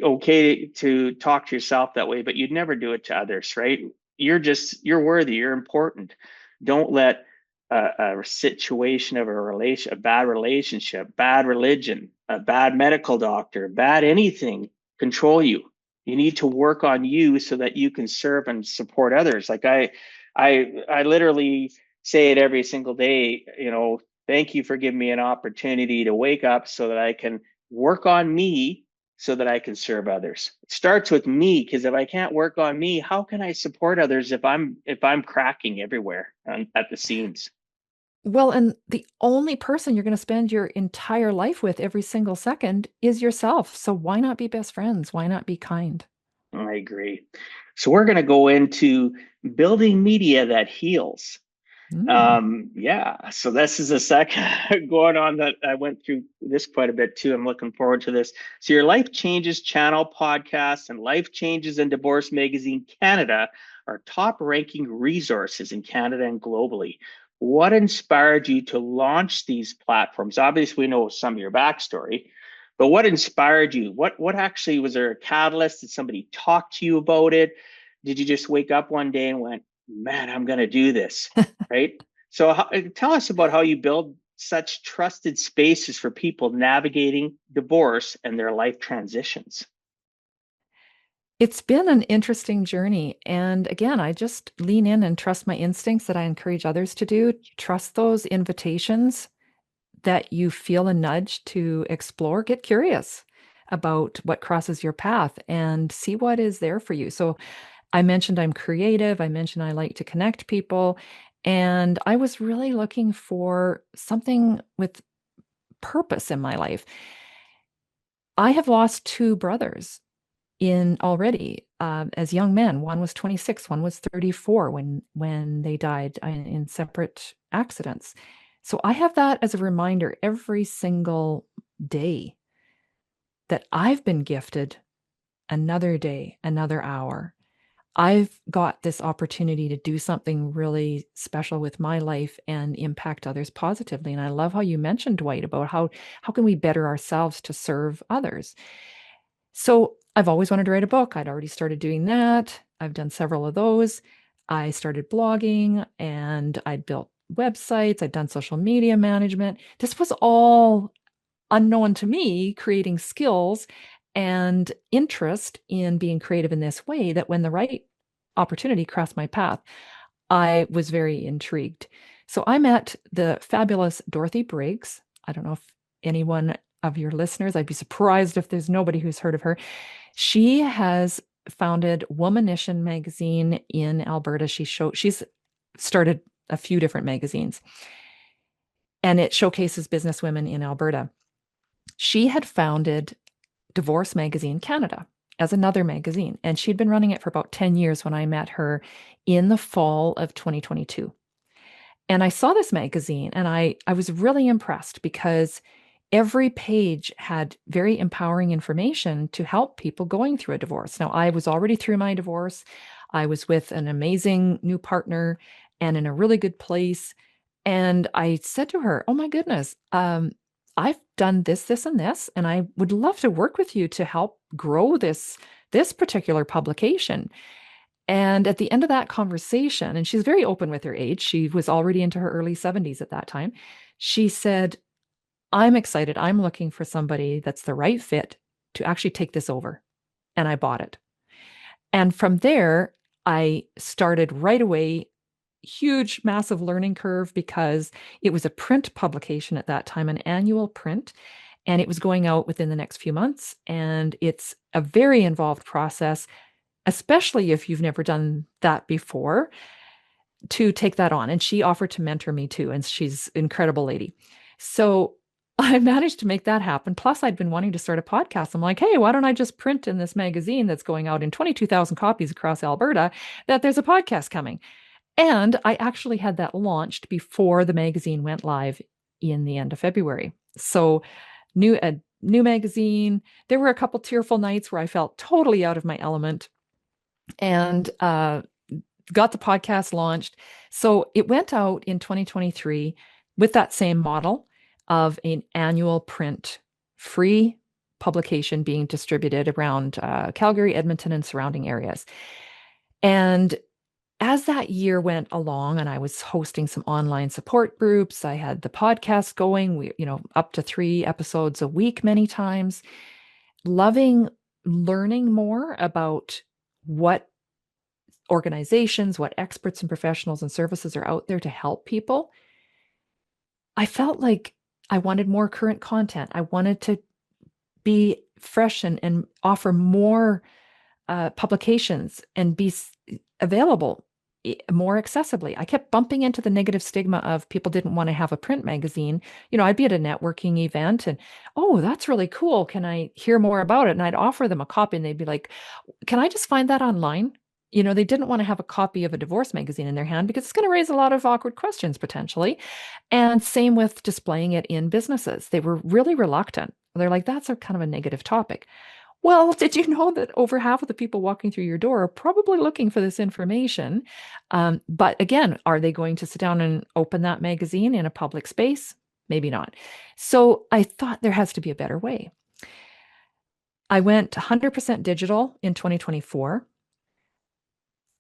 Speaker 2: okay to talk to yourself that way, but you'd never do it to others, right? You're worthy, you're important. Don't let a situation of a bad relationship, bad religion, a bad medical doctor, bad anything control you. You need to work on you so that you can serve and support others. Like I literally say it every single day. Thank you for giving me an opportunity to wake up so that I can work on me so that I can serve others. It starts with me, because if I can't work on me, how can I support others if I'm cracking everywhere at the seams?
Speaker 1: Well, and the only person you're going to spend your entire life with every single second is yourself. So why not be best friends? Why not be kind?
Speaker 2: I agree. So we're going to go into building media that heals.
Speaker 1: Mm.
Speaker 2: Yeah, so this is a second going on that I went through this quite a bit too. I'm looking forward to this. So your Life Changes channel podcast and Life Changes and Divorce Magazine Canada are top ranking resources in Canada and globally. What inspired you to launch these platforms? Obviously, we know some of your backstory, but what inspired you? What actually was there a catalyst? Did somebody talk to you about it? Did you just wake up one day and went, man, I'm going to do this? Right? So tell us about how you build such trusted spaces for people navigating divorce and their life transitions.
Speaker 1: It's been an interesting journey. And again, I just lean in and trust my instincts that I encourage others to do. Trust those invitations that you feel a nudge to explore. Get curious about what crosses your path and see what is there for you. So I mentioned I'm creative. I mentioned I like to connect people. And I was really looking for something with purpose in my life. I have lost two brothers in already as young men. One was 26, one was 34 when they died in separate accidents. So I have that as a reminder every single day that I've been gifted another day, another hour. I've got this opportunity to do something really special with my life and impact others positively. And I love how you mentioned, Dwight, about how can we better ourselves to serve others. So I've always wanted to write a book. I'd already started doing that. I've done several of those. I started blogging and I'd built websites. I'd done social media management. This was all unknown to me, creating skills and interest in being creative in this way, that when the right opportunity crossed my path, I was very intrigued. So I met the fabulous Dorothy Briggs. I don't know if anyone of your listeners, I'd be surprised if there's nobody who's heard of her. She has founded Womanition magazine in Alberta. She's started a few different magazines, and it showcases business women in Alberta. She had founded Divorce Magazine Canada as another magazine, and she'd been running it for about 10 years when I met her in the fall of 2022. And I saw this magazine and I was really impressed because every page had very empowering information to help people going through a divorce. Now, I was already through my divorce. I was with an amazing new partner and in a really good place. And I said to her, "Oh my goodness, I've done this, this, and this, and I would love to work with you to help grow this particular publication." And at the end of that conversation, and she's very open with her age, she was already into her early 70s at that time. She said, "I'm excited. I'm looking for somebody that's the right fit to actually take this over." And I bought it. And from there, I started right away. Huge, massive learning curve because it was a print publication at that time, an annual print, and it was going out within the next few months. And it's a very involved process, especially if you've never done that before, to take that on. And she offered to mentor me too. And she's an incredible lady. So I managed to make that happen. Plus, I'd been wanting to start a podcast. I'm like, hey, why don't I just print in this magazine that's going out in 22,000 copies across Alberta that there's a podcast coming? And I actually had that launched before the magazine went live in the end of February. So new magazine. There were a couple tearful nights where I felt totally out of my element, and got the podcast launched. So it went out in 2023 with that same model of an annual print free publication being distributed around Calgary, Edmonton, and surrounding areas. And as that year went along and I was hosting some online support groups, I had the podcast going, up to 3 episodes a week many times, loving learning more about what organizations, what experts and professionals and services are out there to help people. I felt like I wanted more current content. I wanted to be fresh and offer more publications and be available more accessibly. I kept bumping into the negative stigma of people didn't want to have a print magazine. I'd be at a networking event and, oh, that's really cool. Can I hear more about it? And I'd offer them a copy and they'd be like, can I just find that online? They didn't want to have a copy of a divorce magazine in their hand because it's going to raise a lot of awkward questions potentially. And same with displaying it in businesses. They were really reluctant. They're like, that's a kind of a negative topic. Well, did you know that over half of the people walking through your door are probably looking for this information? But again, are they going to sit down and open that magazine in a public space? Maybe not. So I thought there has to be a better way. I went 100% digital in 2024,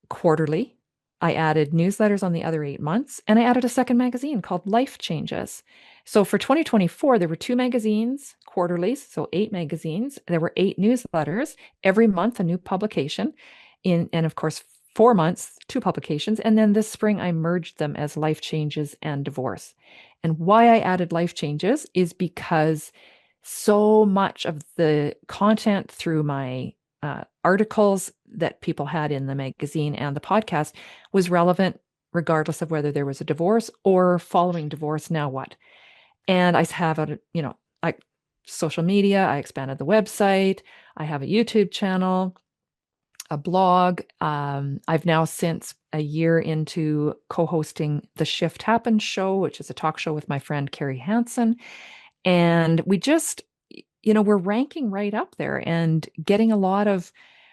Speaker 1: quarterly. I added newsletters on the other 8 months, and I added a second magazine called Life Changes. So for 2024, there were 2 magazines, quarterlies, so 8 magazines. There were 8 newsletters, every month a new publication, and of course, 4 months, 2 publications. And then this spring, I merged them as Life Changes and Divorce. And why I added Life Changes is because so much of the content through my articles that people had in the magazine and the podcast was relevant regardless of whether there was a divorce or following divorce. Now what? And I have I social media. I expanded the website. I have a YouTube channel, a blog. I've now, since a year into co-hosting the Shift Happens show, which is a talk show with my friend Carrie Hansen. And we just, we're ranking right up there and getting a lot of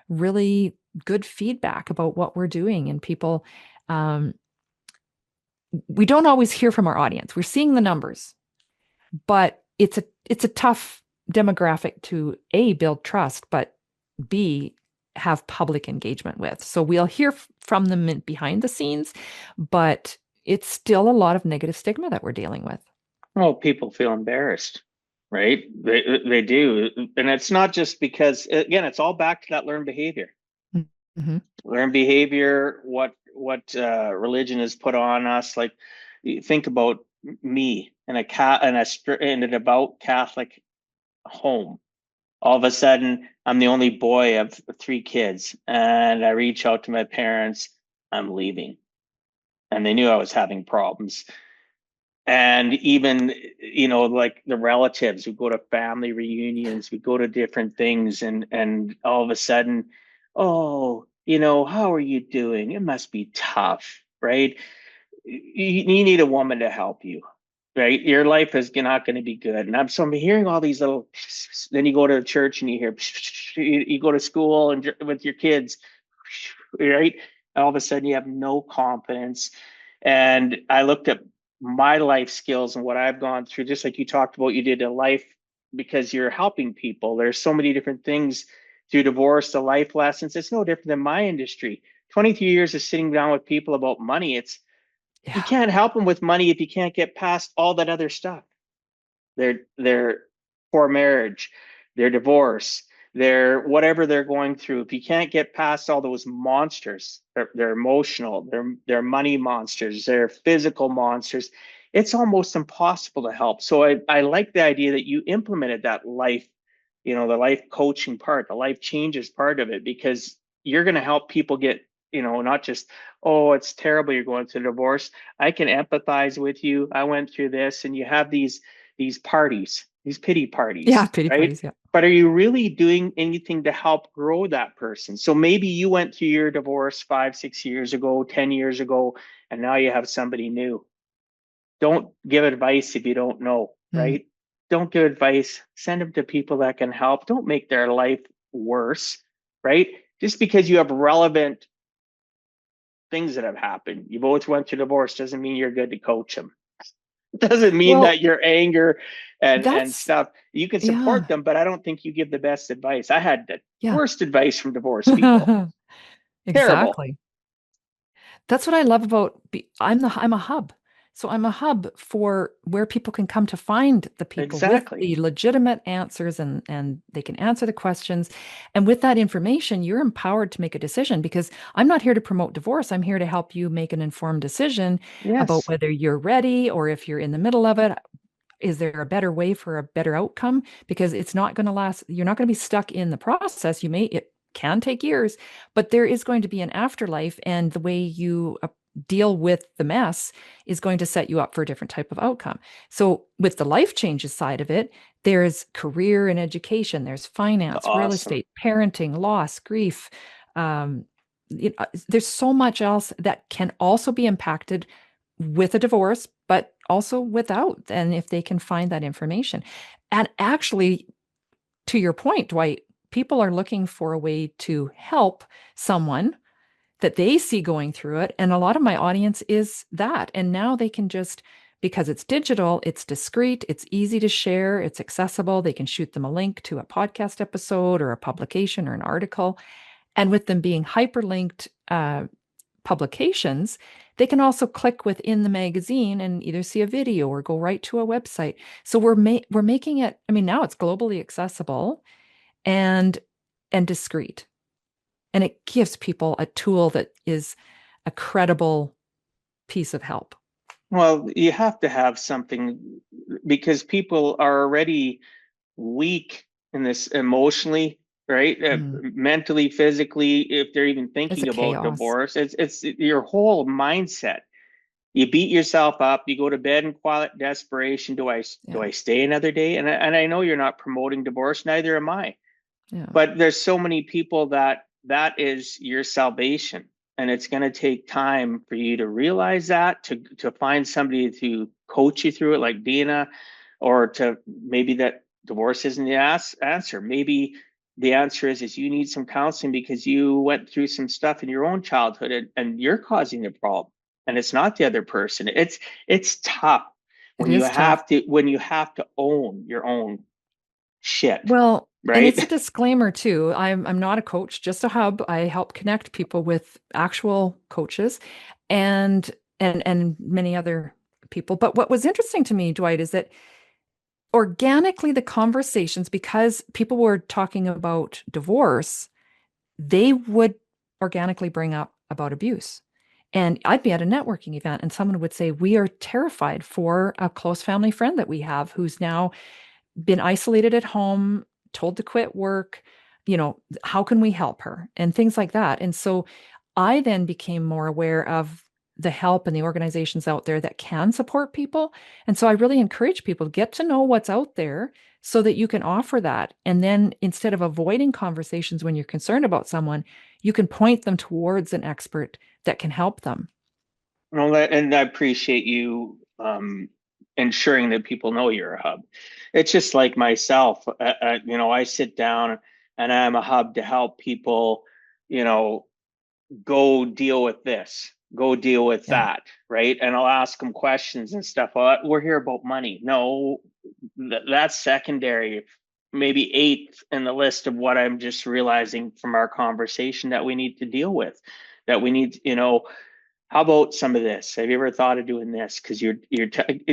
Speaker 1: really good feedback about what we're doing. And people, we don't always hear from our audience. We're seeing the numbers, but it's a tough demographic to A, build trust, but B, have public engagement with. So we'll hear from them behind the scenes, but it's still a lot of negative stigma that we're dealing with.
Speaker 2: Well, people feel embarrassed, right? They do. And it's not just because, again, it's all back to that learned behavior.
Speaker 1: Mm-hmm.
Speaker 2: Learned behavior, what religion has put on us. Like, you think about me in a devout Catholic home. All of a sudden, I'm the only boy of three kids, and I reach out to my parents, I'm leaving. And they knew I was having problems. And even, like the relatives, we go to family reunions, we go to different things, and all of a sudden, oh, how are you doing? It must be tough, right? You need a woman to help you, right? Your life is not going to be good. And I'm hearing all these little, then you go to church and you hear, you go to school and with your kids, right? All of a sudden you have no confidence. And I looked at my life skills and what I've gone through, just like you talked about, you did a life because you're helping people. There's so many different things through divorce, the life lessons. It's no different than my industry. 23 years of sitting down with people about money. You
Speaker 1: Yeah.
Speaker 2: can't help them with money if you can't get past all that other stuff. Their poor marriage, their divorce, their whatever they're going through. If you can't get past all those monsters, they're emotional, they're money monsters, they're physical monsters. It's almost impossible to help. So I like the idea that you implemented that life, the life coaching part, the life changes part of it, because you're going to help people get, not just, oh, it's terrible you're going through a divorce. I can empathize with you. I went through this, and you have these parties, these pity
Speaker 1: Yeah.
Speaker 2: parties,
Speaker 1: Pity
Speaker 2: right?
Speaker 1: parties. Yeah.
Speaker 2: But are you really doing anything to help grow that person? So maybe you went through your divorce 5, 6 years ago, 10 years ago, and now you have somebody new. Don't give advice if you don't know,
Speaker 1: Mm.
Speaker 2: right? Don't give advice. Send them to people that can help. Don't make their life worse, right? Just because you have relevant things that have happened, you both went through divorce, doesn't mean you're good to coach them. Doesn't mean
Speaker 1: Well,
Speaker 2: that your anger and
Speaker 1: that's,
Speaker 2: stuff, you can support
Speaker 1: yeah.
Speaker 2: them, but I don't think you give the best advice. I had the
Speaker 1: Yeah.
Speaker 2: worst advice from divorced people. Terrible.
Speaker 1: Exactly. That's what I love about I'm a hub. So I'm a hub for where people can come to find the people with
Speaker 2: Exactly.
Speaker 1: the legitimate answers, and they can answer the questions. And with that information, you're empowered to make a decision, because I'm not here to promote divorce. I'm here to help you make an informed decision about
Speaker 2: Yes.
Speaker 1: whether you're ready, or if you're in the middle of it, is there a better way for a better outcome? Because it's not going to last. You're not going to be stuck in the process. It can take years, but there is going to be an afterlife, and the way you deal with the mess is going to set you up for a different type of outcome. So with the life changes side of it, there's career and education, there's finance, real
Speaker 2: Awesome.
Speaker 1: estate, parenting, loss, grief. There's so much else that can also be impacted with a divorce, but also without, and if they can find that information. And actually, to your point, Dwight, people are looking for a way to help someone that they see going through it. And a lot of my audience is that. And now they can just, because it's digital, it's discreet, it's easy to share, it's accessible. They can shoot them a link to a podcast episode or a publication or an article. And with them being hyperlinked publications, they can also click within the magazine and either see a video or go right to a website. So we're making it, I mean, now it's globally accessible and discreet. And it gives people a tool that is a credible piece of help.
Speaker 2: Well, you have to have something, because people are already weak in this emotionally, right?
Speaker 1: Mm.
Speaker 2: Mentally, physically, if they're even
Speaker 1: It's a
Speaker 2: thinking about
Speaker 1: chaos.
Speaker 2: divorce, it's your whole mindset. You beat yourself up. You go to bed in quiet desperation. Do
Speaker 1: Yeah.
Speaker 2: I stay another day? And I know you're not promoting divorce. Neither am I.
Speaker 1: Yeah.
Speaker 2: But there's so many people that is your salvation, and it's going to take time for you to realize that, to find somebody to coach you through it, like Deena, or to maybe that divorce isn't the answer. Maybe the answer is you need some counseling because you went through some stuff in your own childhood, and you're causing the problem, and it's not the other person. It's tough
Speaker 1: It
Speaker 2: when you
Speaker 1: is tough.
Speaker 2: have to own your own shit,
Speaker 1: Well, and
Speaker 2: right?
Speaker 1: it's a disclaimer too. I'm not a coach, just a hub. I help connect people with actual coaches and and many other people. But what was interesting to me, Dwight, is that organically the conversations, because people were talking about divorce, they would organically bring up about abuse. And I'd be at a networking event and someone would say, we are terrified for a close family friend that we have who's now been isolated at home told to quit work. How can we help her? And things like that. And so I then became more aware of the help and the organizations out there that can support people. And so I really encourage people to get to know what's out there so that you can offer that. And then instead of avoiding conversations when you're concerned about someone, you can point them towards an expert that can help them.
Speaker 2: Well, and I appreciate you ensuring that people know you're a hub. It's just like myself. I sit down and I'm a hub to help people, you know, go deal with this, go deal with
Speaker 1: Yeah.
Speaker 2: that, right? And I'll ask them questions and stuff. Well, we're here about money. No, that's secondary, maybe eighth in the list of what I'm just realizing from our conversation that we need to deal with, that we need, how about some of this? Have you ever thought of doing this? Because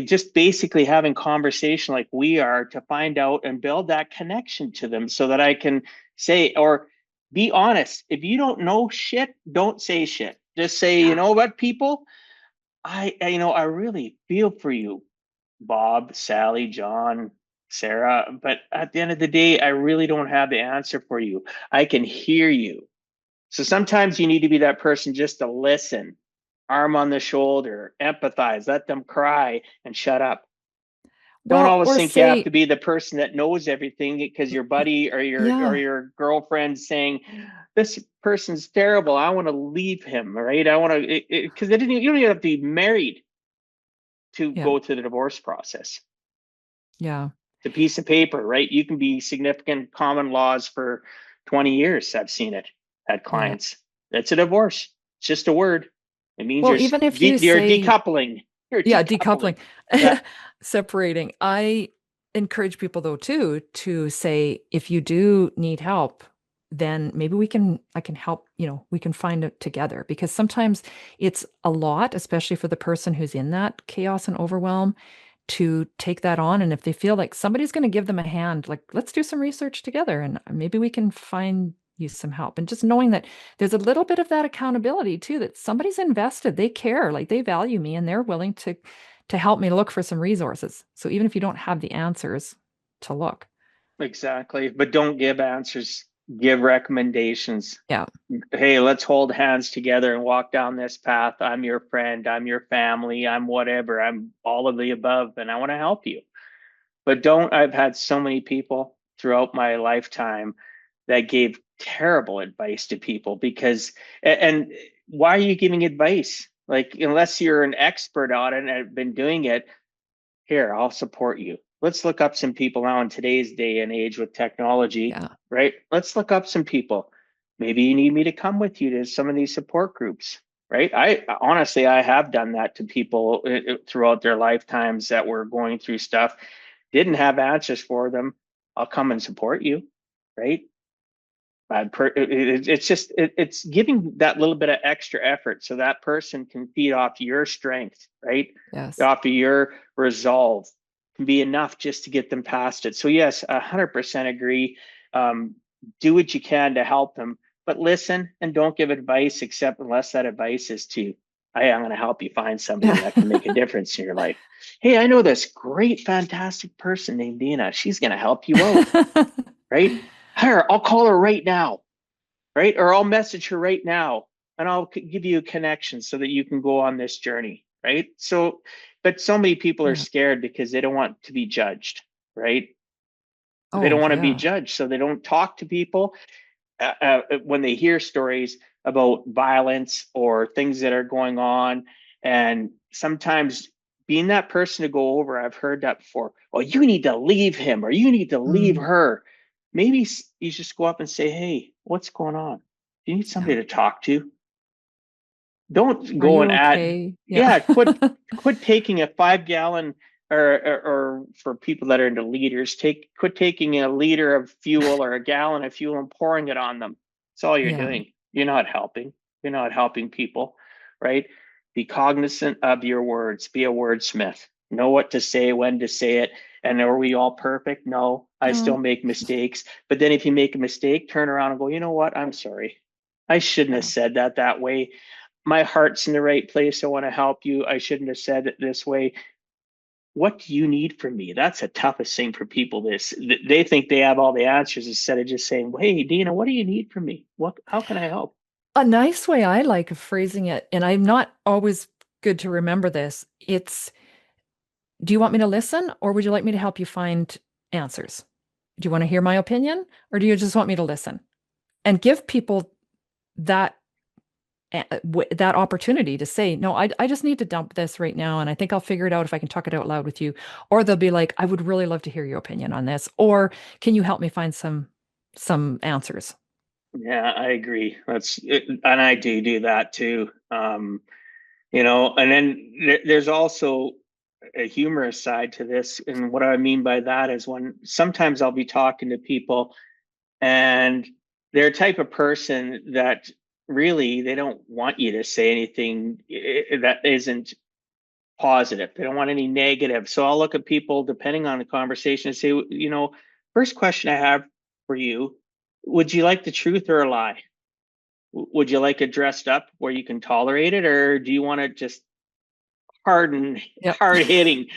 Speaker 2: just basically having conversation like we are to find out and build that connection to them so that I can say or be honest. If you don't know shit, don't say shit. Just say, you
Speaker 1: Yeah.
Speaker 2: know what, people, I really feel for you, Bob, Sally, John, Sarah. But at the end of the day, I really don't have the answer for you. I can hear you. So sometimes you need to be that person just to listen, arm on the shoulder, empathize, let them cry and shut up. Don't
Speaker 1: Well,
Speaker 2: always
Speaker 1: or
Speaker 2: think you have
Speaker 1: say,
Speaker 2: to be the person that knows everything because your buddy or
Speaker 1: yeah,
Speaker 2: your girlfriend's saying, this person's terrible. I want to leave him, right? I want to, because you don't even have to be married to
Speaker 1: yeah,
Speaker 2: go through the divorce process.
Speaker 1: yeah.
Speaker 2: It's a piece of paper, right? You can be significant common laws for 20 years. I've seen it at
Speaker 1: Yeah.
Speaker 2: clients. That's a divorce. It's just a word. It means
Speaker 1: Well, even if you
Speaker 2: you're
Speaker 1: say,
Speaker 2: decoupling. You're
Speaker 1: yeah,
Speaker 2: decoupling.
Speaker 1: decoupling,
Speaker 2: Yeah,
Speaker 1: separating. I encourage people though too to say if you do need help, then maybe I can help, we can find it together because sometimes it's a lot, especially for the person who's in that chaos and overwhelm to take that on. And if they feel like somebody's going to give them a hand, like let's do some research together and maybe we can find you some help. And just knowing that there's a little bit of that accountability too, that somebody's invested, they care, like they value me and they're willing to help me look for some resources. So even if you don't have the answers, to look.
Speaker 2: exactly. But don't give answers, give recommendations.
Speaker 1: Yeah.
Speaker 2: Hey, let's hold hands together and walk down this path. I'm your friend, I'm your family, I'm whatever, I'm all of the above, and I want to help you. But don't, I've had so many people throughout my lifetime that gave terrible advice to people because, and why are you giving advice? Like, unless you're an expert on it and have been doing it, here, I'll support you. Let's look up some people now in today's day and age with technology,
Speaker 1: Yeah.
Speaker 2: right? Let's look up some people. Maybe you need me to come with you to some of these support groups, right? I honestly, I have done that to people throughout their lifetimes that were going through stuff, didn't have answers for them. I'll come and support you, right? It's giving that little bit of extra effort so that person can feed off your strength, right?
Speaker 1: Yes.
Speaker 2: Off of your resolve can be enough just to get them past it. So yes, 100% agree. Um, do what you can to help them, but listen and don't give advice except unless that advice is to, hey, I'm going to help you find somebody
Speaker 1: Yeah.
Speaker 2: that can make a difference in your life. Hey, I know this great, fantastic person named Deena. She's going to help you out, right? Her, I'll call her right now, right? Or I'll message her right now and I'll give you a connection so that you can go on this journey, right? So, but so many people are
Speaker 1: Yeah.
Speaker 2: scared because they don't want to be judged, right? They
Speaker 1: Oh,
Speaker 2: don't want to be
Speaker 1: yeah.
Speaker 2: judged. So they don't talk to people when they hear stories about violence or things that are going on. And sometimes being that person to go over, I've heard that before. Oh, you need to leave him or you need to leave
Speaker 1: Mm,
Speaker 2: her. Maybe you just go up and say, hey, what's going on? Do you need
Speaker 1: yeah.
Speaker 2: somebody to talk to? Don't
Speaker 1: Are
Speaker 2: go
Speaker 1: you
Speaker 2: and add,
Speaker 1: okay? Yeah.
Speaker 2: yeah, quit taking a 5 gallon or for people that are into liters, quit taking a liter of fuel or a gallon of fuel and pouring it on them. That's all you're
Speaker 1: Yeah.
Speaker 2: doing. You're not helping. You're not helping people, right? Be cognizant of your words. Be a wordsmith. Know what to say, when to say it. And are we all perfect? No, I still
Speaker 1: No.
Speaker 2: make mistakes. But then if you make a mistake, turn around and go, you know what? I'm sorry. I shouldn't have
Speaker 1: Yeah.
Speaker 2: said that way. My heart's in the right place. I want to help you. I shouldn't have said it this way. what do you need from me? That's the toughest thing for people. They think they have all the answers instead of just saying, hey, Deena, what do you need from me? How can I help?
Speaker 1: A nice way I like of phrasing it, and I'm not always good to remember this, it's, do you want me to listen or would you like me to help you find answers? Do you want to hear my opinion or do you just want me to listen? And give people that that opportunity to say, no, I just need to dump this right now. And I think I'll figure it out if I can talk it out loud with you. Or they'll be like, I would really love to hear your opinion on this. Or can you help me find some answers?
Speaker 2: Yeah, I agree. And I do that too. And then there's also a humorous side to this. And what I mean by that is when sometimes I'll be talking to people and they're a type of person that really they don't want you to say anything that isn't positive. They don't want any negative. So I'll look at people depending on the conversation and say, first question I have for you, would you like the truth or a lie? Would you like it dressed up where you can tolerate it, or do you want to just
Speaker 1: Yep.
Speaker 2: hard hitting,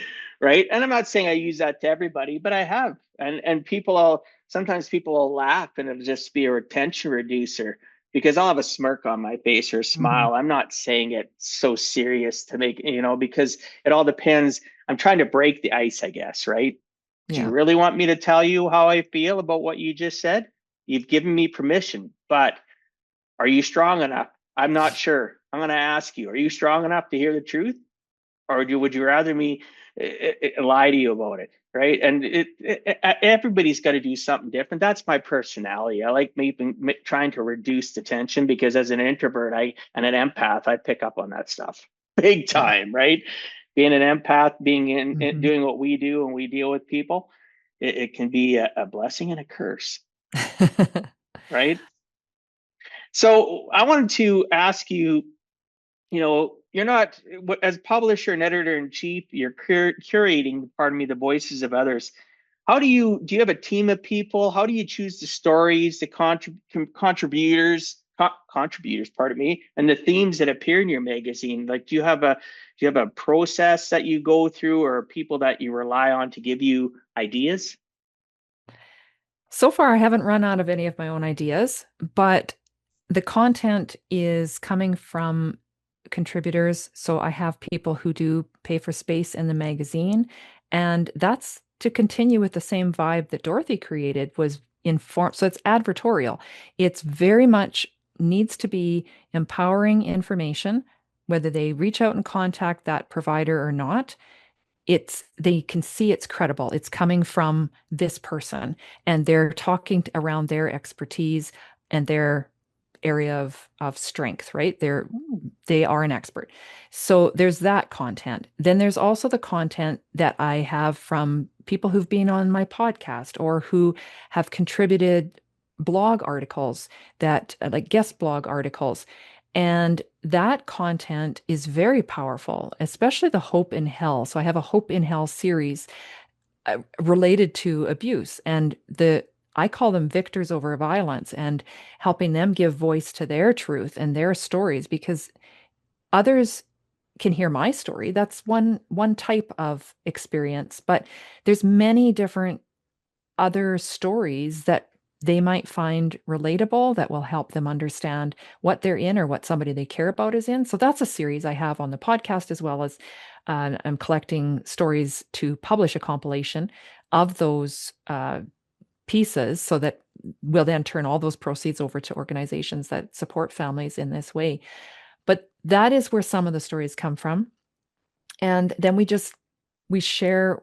Speaker 2: right? And I'm not saying I use that to everybody, but I have. And people will sometimes people will laugh and it'll just be a retention reducer because I'll have a smirk on my face or a
Speaker 1: Mhm.
Speaker 2: smile. I'm not saying it so serious to make, because it all depends. I'm trying to break the ice, I guess, right? Do you
Speaker 1: Yeah.
Speaker 2: really want me to tell you how I feel about what you just said? You've given me permission, but are you strong enough? I'm not sure. I'm going to ask you, are you strong enough to hear the truth? Or would you rather me lie to you about it, right? And everybody's got to do something different. That's my personality. I like trying to reduce the tension because as an introvert and an empath, I pick up on that stuff big
Speaker 1: Yeah.
Speaker 2: time, right? Being an empath, being
Speaker 1: Mhm.
Speaker 2: doing what we do and we deal with people, it can be a blessing and a curse, right? So I wanted to ask you, you're not, as publisher and editor in chief, you're curating, pardon me, the voices of others. Do you have a team of people? How do you choose the stories, the contributors, pardon me, and the themes that appear in your magazine? Like, do you have a process that you go through or people that you rely on to give you ideas?
Speaker 1: So far, I haven't run out of any of my own ideas, but the content is coming from contributors. So I have people who do pay for space in the magazine, and that's to continue with the same vibe that Dorothy created was informed. So it's advertorial. It's very much needs to be empowering information, whether they reach out and contact that provider or not. They can see it's credible. It's coming from this person and they're talking around their expertise and their area of strength, right? They are an expert. So there's that content. Then there's also the content that I have from people who've been on my podcast or who have contributed blog articles that like guest blog articles. And that content is very powerful, especially the Hope in Hell. So I have a Hope in Hell series related to abuse and I call them victors over violence and helping them give voice to their truth and their stories because others can hear my story. That's one type of experience, but there's many different other stories that they might find relatable that will help them understand what they're in or what somebody they care about is in. So that's a series I have on the podcast, as well as I'm collecting stories to publish a compilation of those pieces so that we'll then turn all those proceeds over to organizations that support families in this way. But that is where some of the stories come from. And then we share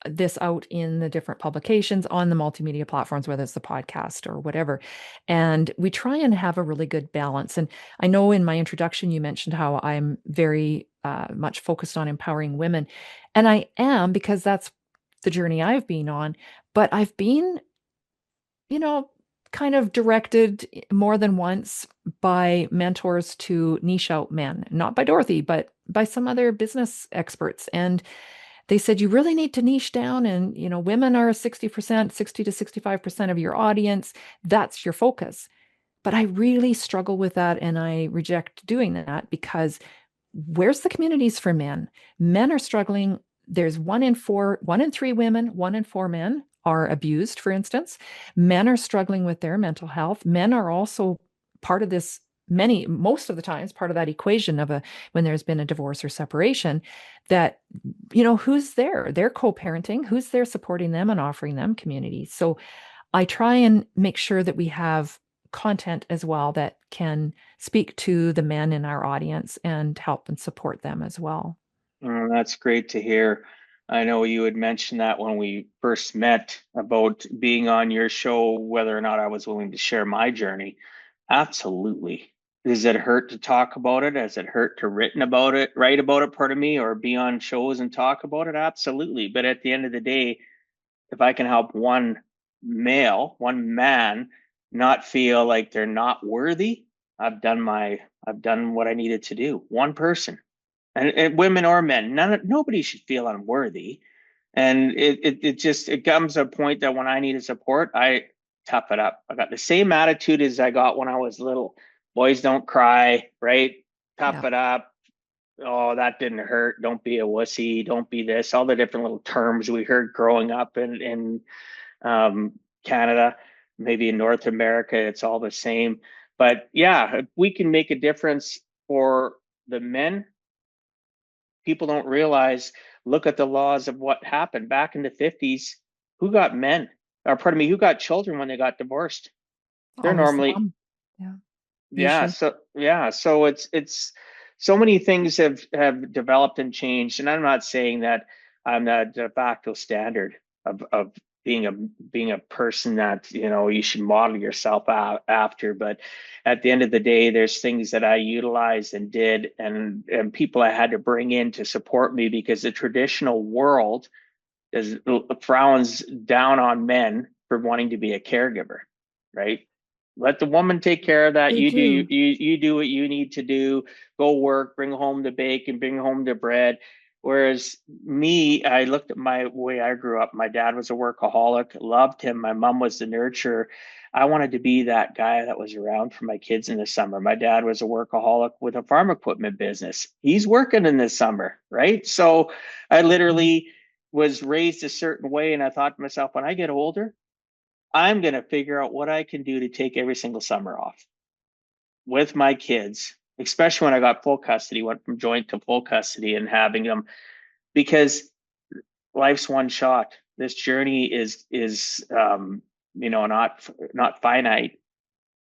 Speaker 1: this out in the different publications on the multimedia platforms, whether it's the podcast or whatever. And we try and have a really good balance. And I know in my introduction, you mentioned how I'm very much focused on empowering women. And I am because that's the journey I've been on. But I've been, you know, kind of directed more than once by mentors to niche out men, not by Dorothy, but by some other business experts. And they said you really need to niche down and women are 60%, 60 to 65% of your audience. That's your focus. But I really struggle with that and I reject doing that because where's the communities for men? Men are struggling. there's 1 in 3 women, 1 in 4 men are abused, for instance. Men are struggling with their mental health. Men are also part of this, most of the times, part of that equation of a when there's been a divorce or separation, that, who's there? They're co-parenting, who's there supporting them and offering them community. So I try and make sure that we have content as well that can speak to the men in our audience and help and support them as well.
Speaker 2: Oh, that's great to hear. I know you had mentioned that when we first met about being on your show, whether or not I was willing to share my journey. Absolutely. Does it hurt to talk about it? Has it hurt to write about it, pardon me, or be on shows and talk about it? Absolutely. But at the end of the day, if I can help one man not feel like they're not worthy, I've done what I needed to do. One person, and women or men, nobody should feel unworthy. And it comes to a point that when I needed support, I tough it up. I got the same attitude as I got when I was little. Boys don't cry, right? Tough
Speaker 1: Yeah.
Speaker 2: it up. Oh, that didn't hurt. Don't be a wussy. Don't be this. All the different little terms we heard growing up in Canada, maybe in North America, it's all the same. But yeah, if we can make a difference for the men. People don't realize, look at the laws of what happened back in the 50s. Who got men? Or pardon me, who got children when they got divorced? They're
Speaker 1: Always the
Speaker 2: normally,
Speaker 1: mom. Yeah,
Speaker 2: yeah.
Speaker 1: usually.
Speaker 2: So it's so many things have developed and changed. And I'm not saying that I'm the de facto standard of being a person that you should model yourself after. But at the end of the day, there's things that I utilized and did, and people I had to bring in to support me, because the traditional world is frowns down on men for wanting to be a caregiver, right? Let the woman take care of that.
Speaker 1: They
Speaker 2: You do
Speaker 1: do.
Speaker 2: you do what you need to do. Go work, bring home the bacon, bring home the bread. Whereas me, I looked at my way I grew up. My dad was a workaholic, loved him. My mom was the nurturer. I wanted to be that guy that was around for my kids in the summer. My dad was a workaholic with a farm equipment business. He's working in the summer, right? So I
Speaker 1: Mhm.
Speaker 2: literally was raised a certain way, and I thought to myself, when I get older, I'm going to figure out what I can do to take every single summer off with my kids, especially when I got full custody, went from joint to full custody and having them, because life's one shot. This journey is not finite.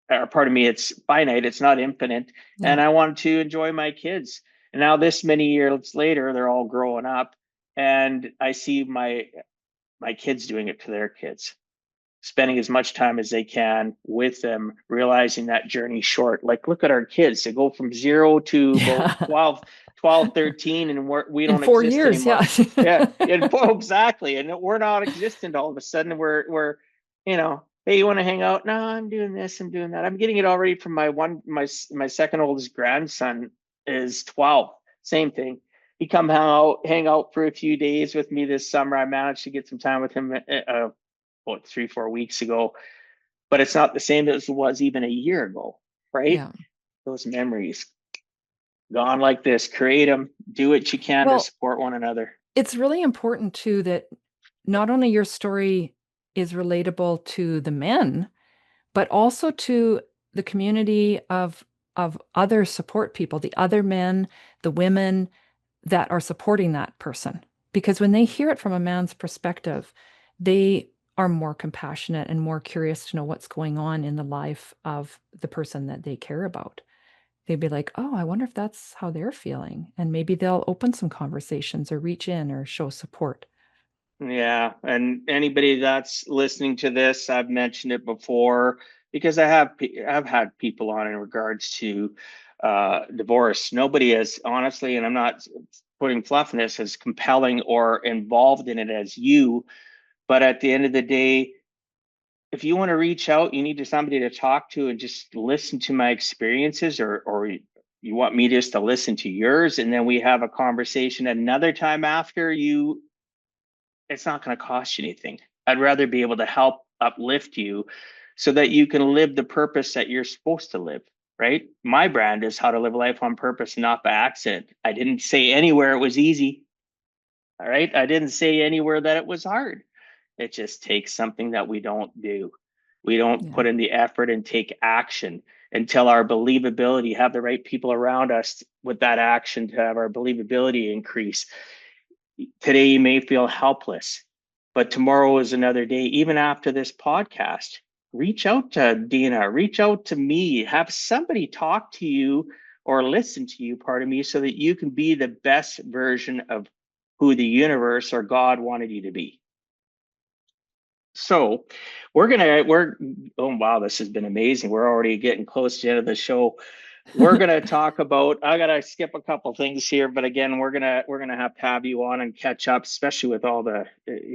Speaker 2: Or pardon me, it's finite. It's not infinite. And
Speaker 1: Yeah.
Speaker 2: I wanted to enjoy my kids. And now this many years later, they're all growing up, and I see my kids doing it to their kids, spending as much time as they can with them, realizing that journey short. Like, look at our kids. They go from 0 to about
Speaker 1: Yeah.
Speaker 2: 12, 13, and we
Speaker 1: In
Speaker 2: don't
Speaker 1: four
Speaker 2: exist
Speaker 1: years, yeah.
Speaker 2: anymore. Yeah, exactly. And we're not existent all of a sudden. Hey, you want to hang out? No, I'm doing this, I'm doing that. I'm getting it already from my second oldest grandson is 12. Same thing. He come hang out for a few days with me this summer. I managed to get some time with him about 3, 4 weeks ago, but it's not the same as it was even a year ago, right?
Speaker 1: Yeah.
Speaker 2: Those memories gone like this. Create them, do what you can to
Speaker 1: Well,
Speaker 2: support one another.
Speaker 1: it's really important too that not only your story is relatable to the men, but also to the community of other support people, the other men, the women that are supporting that person. Because when they hear it from a man's perspective, they are more compassionate and more curious to know what's going on in the life of the person that they care about. They'd be like, oh, I wonder if that's how they're feeling. And maybe they'll open some conversations or reach in or show support.
Speaker 2: Yeah, and anybody that's listening to this, I've mentioned it before because I've had people on in regards to divorce. Nobody is honestly, and I'm not putting fluff in this, as compelling or involved in it as you. But at the end of the day, if you want to reach out, you need to somebody to talk to and just listen to my experiences, or you want me just to listen to yours, and then we have a conversation another time after you. It's not going to cost you anything. I'd rather be able to help uplift you so that you can live the purpose that you're supposed to live, right? My brand is how to live life on purpose, not by accident. I didn't say anywhere it was easy. All right. I didn't say anywhere that it was hard. It just takes something that we don't do. We don't
Speaker 1: Yeah.
Speaker 2: put in the effort and take action until our believability, have the right people around us with that action to have our believability increase. Today you may feel helpless, but tomorrow is another day. Even after this podcast, reach out to Deena, reach out to me, have somebody talk to you or listen to you, pardon me, so that you can be the best version of who the universe or God wanted you to be. So we're oh wow, this has been amazing. We're already getting close to the end of the show. We're gonna talk about. I gotta skip a couple things here, but again, we're gonna have to have you on and catch up, especially with all the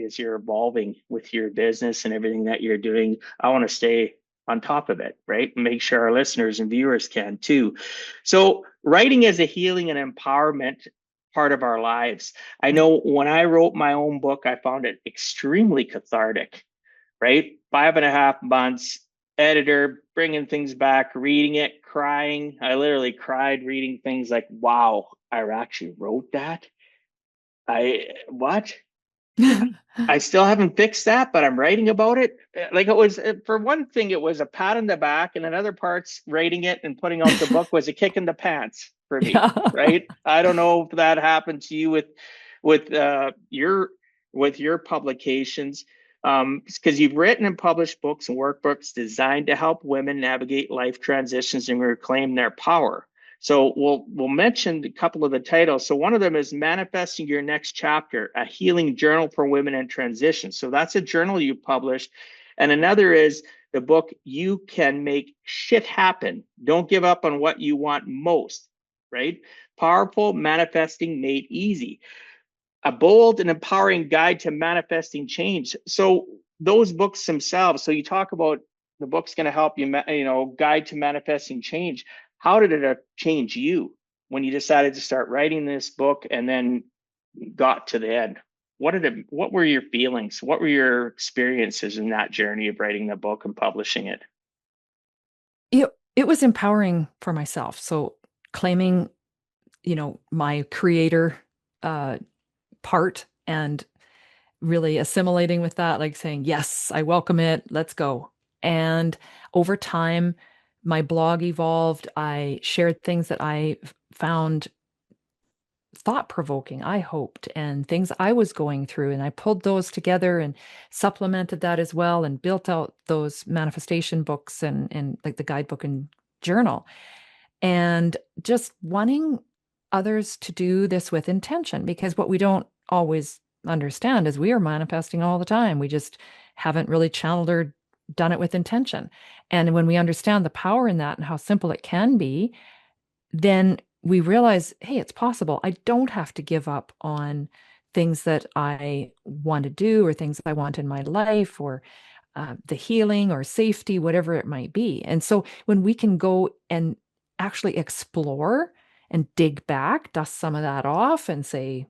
Speaker 2: as you're evolving with your business and everything that you're doing. I want to stay on top of it, right? Make sure our listeners and viewers can too. So writing is a healing and empowerment part of our lives. I
Speaker 1: Yeah.
Speaker 2: know when I wrote my own book, I found it extremely cathartic, right? 5.5 months, editor, bringing things back, reading it, crying. I literally cried reading things like, wow, I actually wrote that. What? I still haven't fixed that, but I'm writing about it. Like it was, for one thing, it was a pat on the back, and in other parts, writing it and putting out the book was a kick in the pants for me,
Speaker 1: Yeah.
Speaker 2: right? I don't know if that happened to you with your publications, because you've written and published books and workbooks designed to help women navigate life transitions and reclaim their power. So we'll mention a couple of the titles. So one of them is Manifesting Your Next Chapter, a healing journal for women in transition. So that's a journal you published. And another is the book You Can Make Shit Happen. Don't give up on what you want most, right? Powerful Manifesting Made Easy, a bold and empowering guide to manifesting change. So those books themselves, so you talk about the book's going to help you, guide to manifesting change. How did it change you when you decided to start writing this book and then got to the end? What were your feelings? What were your experiences in that journey of writing the book and publishing it?
Speaker 1: It was empowering for myself. So claiming, my creator uh, part and really assimilating with that, like saying, yes, I welcome it, let's go. And over time, my blog evolved. I shared things that I found thought provoking, I hoped, and things I was going through. And I pulled those together and supplemented that as well and built out those manifestation books and like the guidebook and journal. And just wanting others to do this with intention, because what we don't always understand is we are manifesting all the time. We just haven't really channeled or done it with intention. And when we understand the power in that and how simple it can be, then we realize, hey, it's possible. I don't have to give up on things that I want to do or things I want in my life or the healing or safety, whatever it might be. And so when we can go and actually explore and dig back, dust some of that off and say,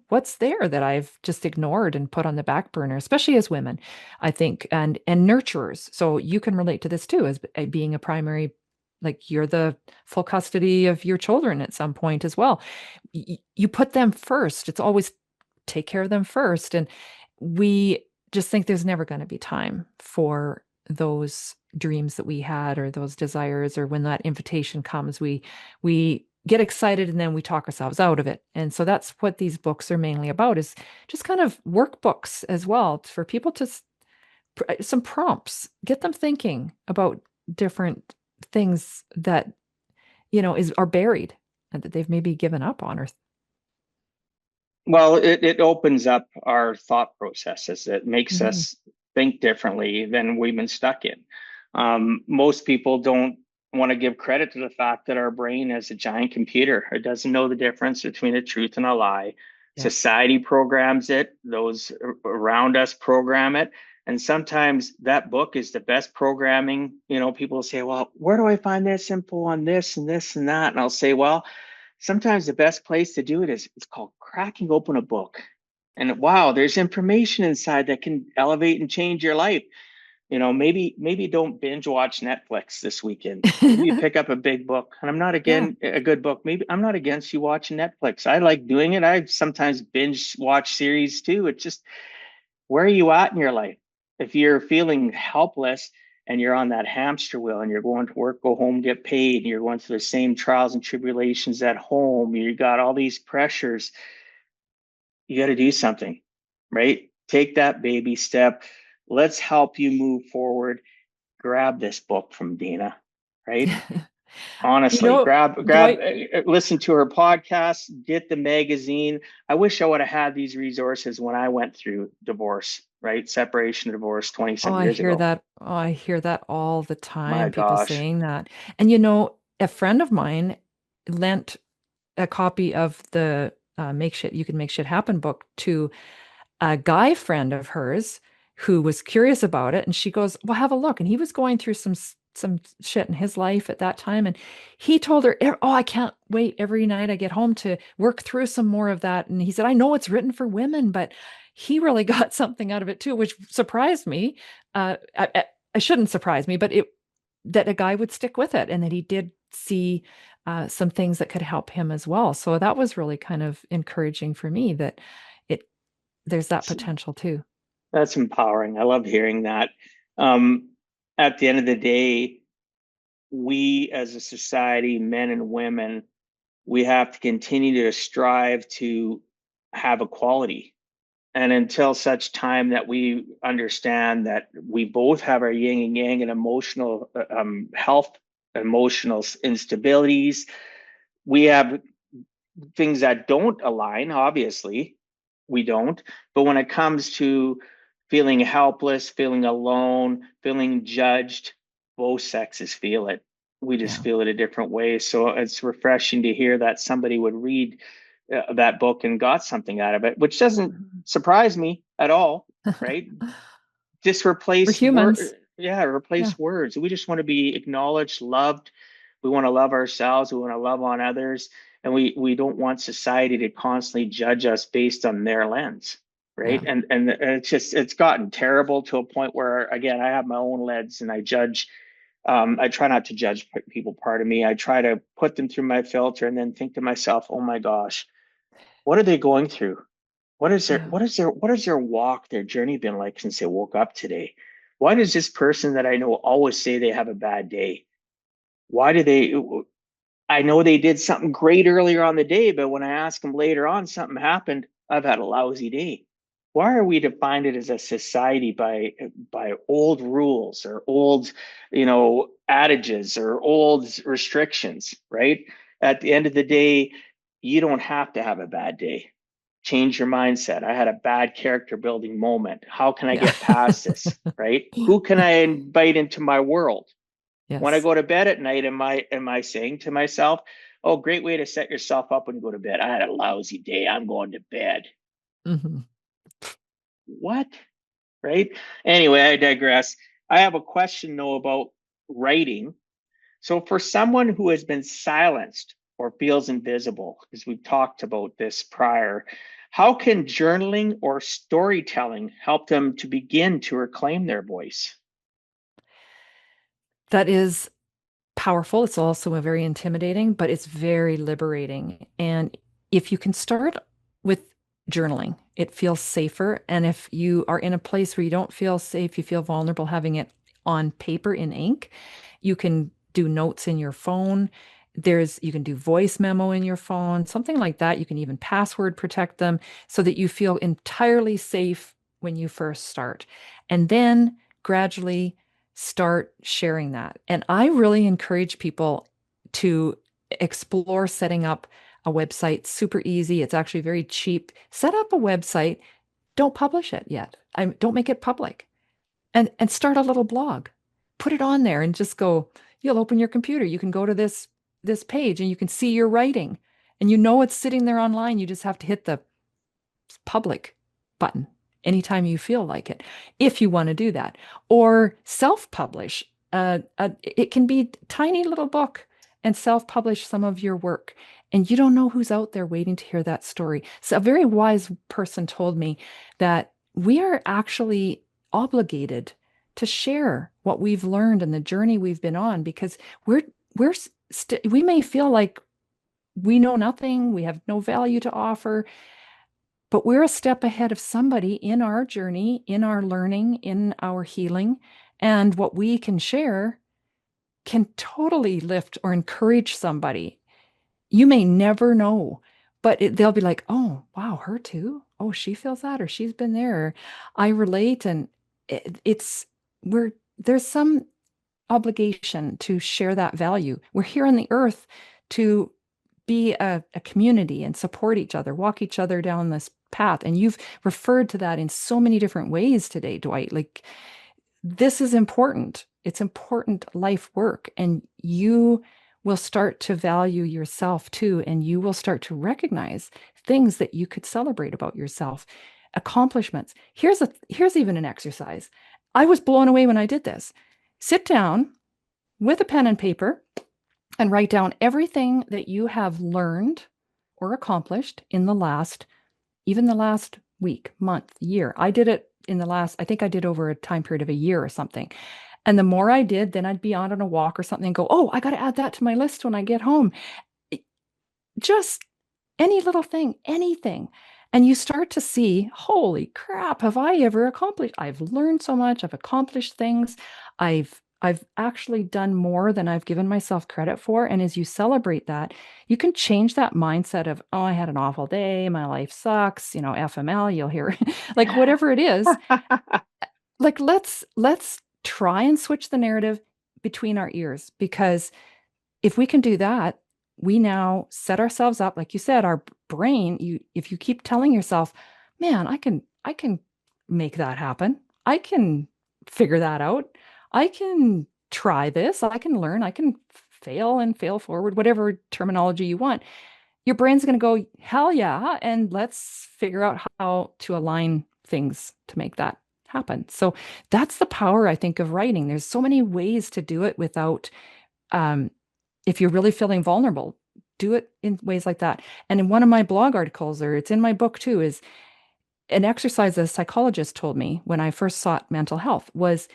Speaker 1: what's there that I've just ignored and put on the back burner, especially as women, I think, and nurturers. So you can relate to this too, as being a primary, like you're the full custody of your children at some point as well. You put them first. It's always take care of them first. And we just think there's never going to be time for those dreams that we had or those desires, or when that invitation comes, we get excited and then we talk ourselves out of it. And so that's what these books are mainly about, is just kind of workbooks as well for people to some prompts, get them thinking about different things that is are buried and that they've maybe given up on or
Speaker 2: Well, it opens up our thought processes. It makes
Speaker 1: Mhm.
Speaker 2: us think differently than we've been stuck in. Most people don't want to give credit to the fact that our brain is a giant computer. It doesn't know the difference between a truth and a lie.
Speaker 1: Yeah.
Speaker 2: Society programs it, those around us program it. And sometimes that book is the best programming. People say, well, where do I find this info on this and this and that? And I'll say, well, sometimes the best place to do it is it's called cracking open a book. And wow, there's information inside that can elevate and change your life. Maybe don't binge watch Netflix this weekend. Maybe you pick up a big book. And I'm not
Speaker 1: Yeah.
Speaker 2: again a good book. Maybe I'm not against you watching Netflix. I like doing it. I sometimes binge watch series too. It's just, where are you at in your life? If you're feeling helpless and you're on that hamster wheel and you're going to work, go home, get paid, and you're going through the same trials and tribulations at home, you got all these pressures, you got to do something, right? Take that baby step. Let's help you move forward. Grab this book from Deena, right?
Speaker 1: You
Speaker 2: Honestly,
Speaker 1: know,
Speaker 2: grab,
Speaker 1: Dwight,
Speaker 2: listen to her podcast, get the magazine. I wish I would have had these resources when I went through divorce, right? Separation, divorce 20
Speaker 1: oh,
Speaker 2: some
Speaker 1: I
Speaker 2: years
Speaker 1: hear
Speaker 2: ago.
Speaker 1: that. Oh, I hear that all the
Speaker 2: My
Speaker 1: time, people
Speaker 2: gosh.
Speaker 1: saying that. And you know, a friend of mine lent a copy of the Make Shit You Can Make Shit Happen book to a guy friend of hers who was curious about it, and she goes, well, have a look. And he was going through some shit in his life at that time, and he told her, oh, I can't wait every night I get home to work through some more of that. And he said, I know it's written for women, but he really got something out of it too, which surprised me. I shouldn't surprise me, but it that a guy would stick with it and that he did see some things that could help him as well. So that was really kind of encouraging for me that it there's that potential too.
Speaker 2: That's empowering. I love hearing that. Um, at the end of the day, we as a society, men and women, we have to continue to strive to have equality. And until such time that we understand that we both have our yin and yang and emotional health, emotional instabilities, we have things that don't align, obviously, we don't. But when it comes to feeling helpless, feeling alone, feeling judged, both sexes feel it. We just
Speaker 1: Yeah.
Speaker 2: feel it a different way. So it's refreshing to hear that somebody would read that book and got something out of it, which doesn't surprise me at all, right? Just
Speaker 1: We're
Speaker 2: replace
Speaker 1: humans.
Speaker 2: word, yeah,
Speaker 1: Yeah.
Speaker 2: replace words. We just want to be acknowledged, loved. We want to love ourselves. We want to love on others, and we don't want society to constantly judge us based on their lens, right?
Speaker 1: Yeah.
Speaker 2: And it's gotten terrible to a point where, again, I have my own lens and I judge. I try not to judge people. Part of me, I try to put them through my filter and then think to myself, oh my gosh, what are they going through?
Speaker 1: Yeah.
Speaker 2: What is their walk, their journey been like since they woke up today? Why does this person that I know always say they have a bad day? Why do they? I know they did something great earlier on the day, but when I ask them later on, something happened. I've had a lousy day. Why are we defined it as a society by old rules or old, adages or old restrictions, right? At the end of the day, you don't have to have a bad day. Change your mindset. I had a bad character building moment. How can I
Speaker 1: Yeah.
Speaker 2: get past this, right? Who can I invite into my world? When I
Speaker 1: Yes.
Speaker 2: go to bed at night, am I saying to myself, "Oh, great way to set yourself up when you go to bed. I had a lousy day. I'm going to bed."
Speaker 1: Hmm.
Speaker 2: What? Right? Anyway, I digress. I have a question though about writing. So for someone who has been silenced or feels invisible, because we've talked about this prior, how can journaling or storytelling help them to begin to reclaim their voice?
Speaker 1: That is powerful. It's also a very intimidating, but it's very liberating. And if you can start with journaling, it feels safer. And if you are in a place where you don't feel safe, you feel vulnerable having it on paper in ink, you can do notes in your phone. You can do voice memo in your phone, something like that. You can even password protect them so that you feel entirely safe when you first start. And then gradually start sharing that. And I really encourage people to explore setting up a website. Super easy. It's actually very cheap. Set up a website. Don't publish it yet. Don't make it public. And start a little blog. Put it on there and just go, you'll open your computer. You can go to this page and you can see your writing. And you know it's sitting there online. You just have to hit the public button anytime you feel like it, if you want to do that. Or self-publish. It can be tiny little book and self-publish some of your work. And you don't know who's out there waiting to hear that story. So a very wise person told me that we are actually obligated to share what we've learned and the journey we've been on, because we may feel like we know nothing, we have no value to offer, but we're a step ahead of somebody in our journey, in our learning, in our healing. And what we can share can totally lift or encourage somebody. You may never know, but they'll be like, oh, wow, her too. Oh, she feels that, or she's been there. Or I relate. And it's, there's some obligation to share that value. We're here on the earth to be a community and support each other, walk each other down this path. And you've referred to that in so many different ways today, Dwight. Like, this is important. It's important life work. And you will start to value yourself too. And you will start to recognize things that you could celebrate about yourself, accomplishments. Here's even an exercise. I was blown away when I did this. Sit down with a pen and paper and write down everything that you have learned or accomplished in even the last week, month, year. I did it I think I did over a time period of a year or something. And the more I did, then I'd be out on a walk or something and go, oh, I got to add that to my list when I get home. Just any little thing, anything. And you start to see, holy crap, have I ever accomplished? I've learned so much. I've accomplished things. I've actually done more than I've given myself credit for. And as you celebrate that, you can change that mindset of, oh, I had an awful day, my life sucks, FML, you'll hear like whatever it is. Like let's try and switch the narrative between our ears, because if we can do that, we now set ourselves up, like you said, our brain, if you keep telling yourself, man, I can make that happen. I can figure that out. I can try this. I can learn. I can fail and fail forward, whatever terminology you want. Your brain's going to go, hell yeah, and let's figure out how to align things to make that happen. So that's the power, I think, of writing. There's so many ways to do it without um, if you're really feeling vulnerable, do it in ways like that. And in one of my blog articles, or it's in my book too, is an exercise a psychologist told me when I first sought mental health was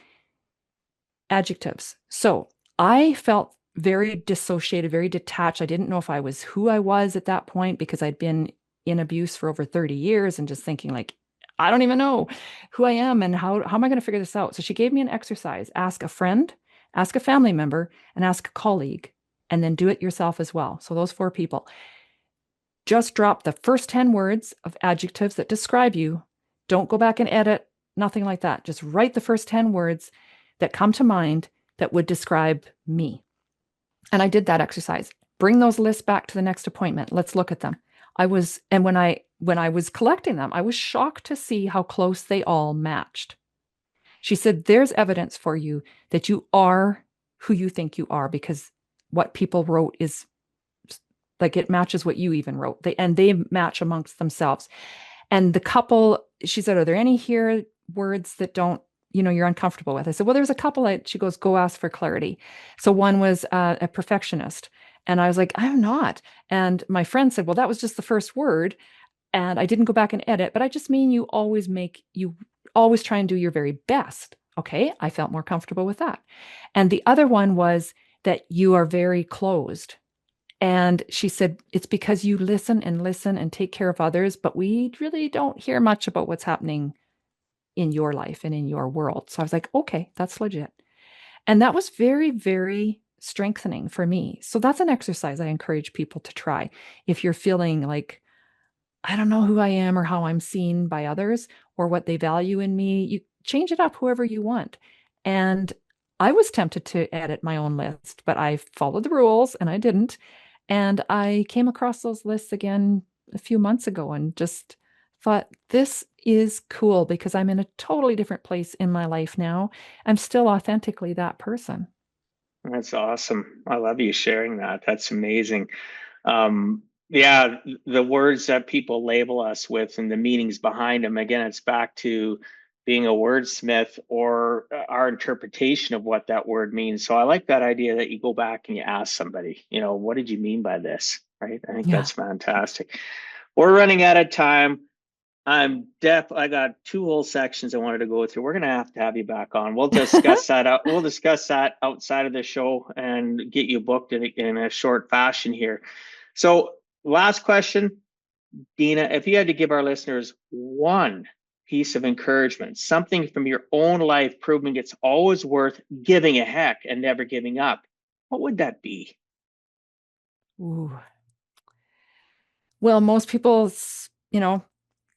Speaker 1: adjectives. So I felt very dissociated, very detached. I didn't know if I was who I was at that point because I'd been in abuse for over 30 years and just thinking like, I don't even know who I am and how am I going to figure this out? So she gave me an exercise. Ask a friend, ask a family member, and ask a colleague, and then do it yourself as well. So those 4 people. Just drop the first 10 words of adjectives that describe you. Don't go back and edit, nothing like that. Just write the first 10 words that come to mind that would describe me. And I did that exercise. Bring those lists back to the next appointment. Let's look at them. And when I was collecting them, I was shocked to see how close they all matched. She said, there's evidence for you that you are who you think you are, because what people wrote is like it matches what you even wrote. They match amongst themselves. And the couple, she said, are there any here words that don't, you're uncomfortable with? I said, well, there's a couple that she goes, go ask for clarity. So one was a perfectionist. And I was like, I'm not. And my friend said, well, that was just the first word. And I didn't go back and edit, but I just mean you always try and do your very best. Okay. I felt more comfortable with that. And the other one was that you are very closed. And she said, it's because you listen and take care of others, but we really don't hear much about what's happening in your life and in your world. So I was like, okay, that's legit. And that was very, very strengthening for me. So that's an exercise I encourage people to try. If you're feeling like, I don't know who I am or how I'm seen by others or what they value in me, you change it up however you want. And I was tempted to edit my own list, but I followed the rules and I didn't. And I came across those lists again a few months ago and just thought, this is cool because I'm in a totally different place in my life now. I'm still authentically that person.
Speaker 2: That's awesome. I love you sharing that. That's amazing. Yeah, the words that people label us with and the meanings behind them, again, it's back to being a wordsmith or our interpretation of what that word means. So I like that idea that you go back and you ask somebody, what did you mean by this? Right? I think
Speaker 1: Yeah.
Speaker 2: that's fantastic. We're running out of time. I got two whole sections I wanted to go through. We're gonna have you back on. We'll discuss that out. We'll discuss that outside of the show and get you booked in a short fashion here. So, last question, Deena, if you had to give our listeners one piece of encouragement, something from your own life proving it's always worth giving a heck and never giving up, what would that be?
Speaker 1: Ooh. Well, most people,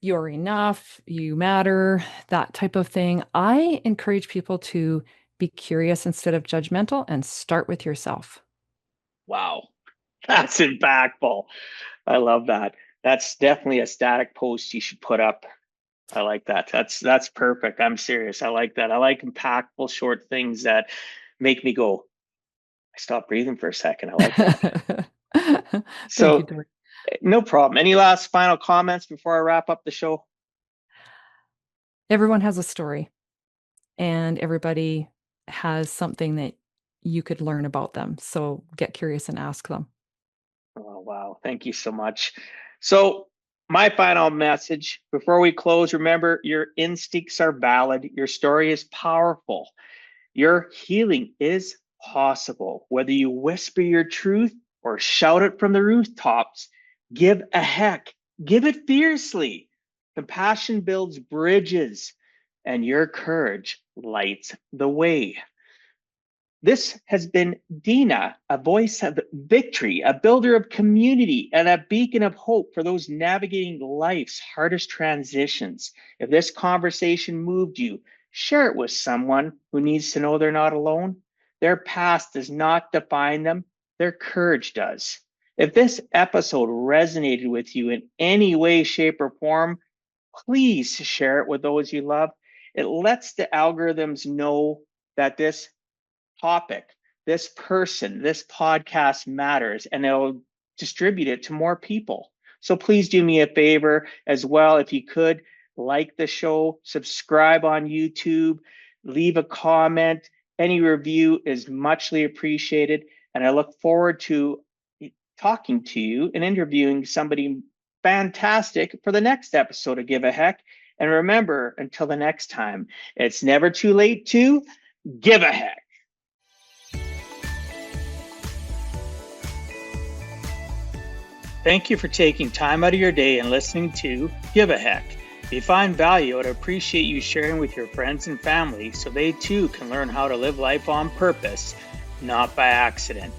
Speaker 1: you're enough, you matter, that type of thing. I encourage people to be curious instead of judgmental and start with yourself.
Speaker 2: Wow, that's impactful. I love that. That's definitely a static post you should put up. I like that. That's perfect. I'm serious. I like that. I like impactful short things that make me go, I stopped breathing for a second. I like that.
Speaker 1: Thank you,
Speaker 2: So,
Speaker 1: Dwight.
Speaker 2: no problem. Any last final comments before I wrap up the show?
Speaker 1: Everyone has a story, and everybody has something that you could learn about them. So get curious and ask them.
Speaker 2: Oh, wow. Thank you so much. So, my final message before we close, remember your instincts are valid. Your story is powerful. Your healing is possible. Whether you whisper your truth or shout it from the rooftops, give a heck. Give it fiercely. Compassion builds bridges, and your courage lights the way. This has been Deena, a voice of victory, a builder of community, and a beacon of hope for those navigating life's hardest transitions. If this conversation moved you, share it with someone who needs to know they're not alone. Their past does not define them, their courage does. If this episode resonated with you in any way, shape, or form, please share it with those you love. It lets the algorithms know that this topic, this person, this podcast matters, and it'll distribute it to more people. So please do me a favor as well. If you could, like the show, subscribe on YouTube, leave a comment. Any review is muchly appreciated. And I look forward to talking to you and interviewing somebody fantastic for the next episode of Give a Heck. And remember, until the next time, it's never too late to give a heck. Thank you for taking time out of your day and listening to Give a Heck. If you find value, I'd appreciate you sharing with your friends and family so they too can learn how to live life on purpose, not by accident.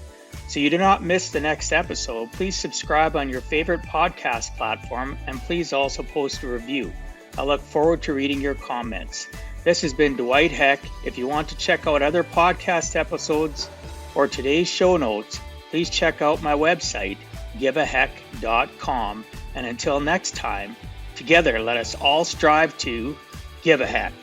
Speaker 2: So you do not miss the next episode, please subscribe on your favorite podcast platform and please also post a review. I look forward to reading your comments. This has been Dwight Heck. If you want to check out other podcast episodes or today's show notes, please check out my website, giveaheck.com. And until next time, together let us all strive to give a heck.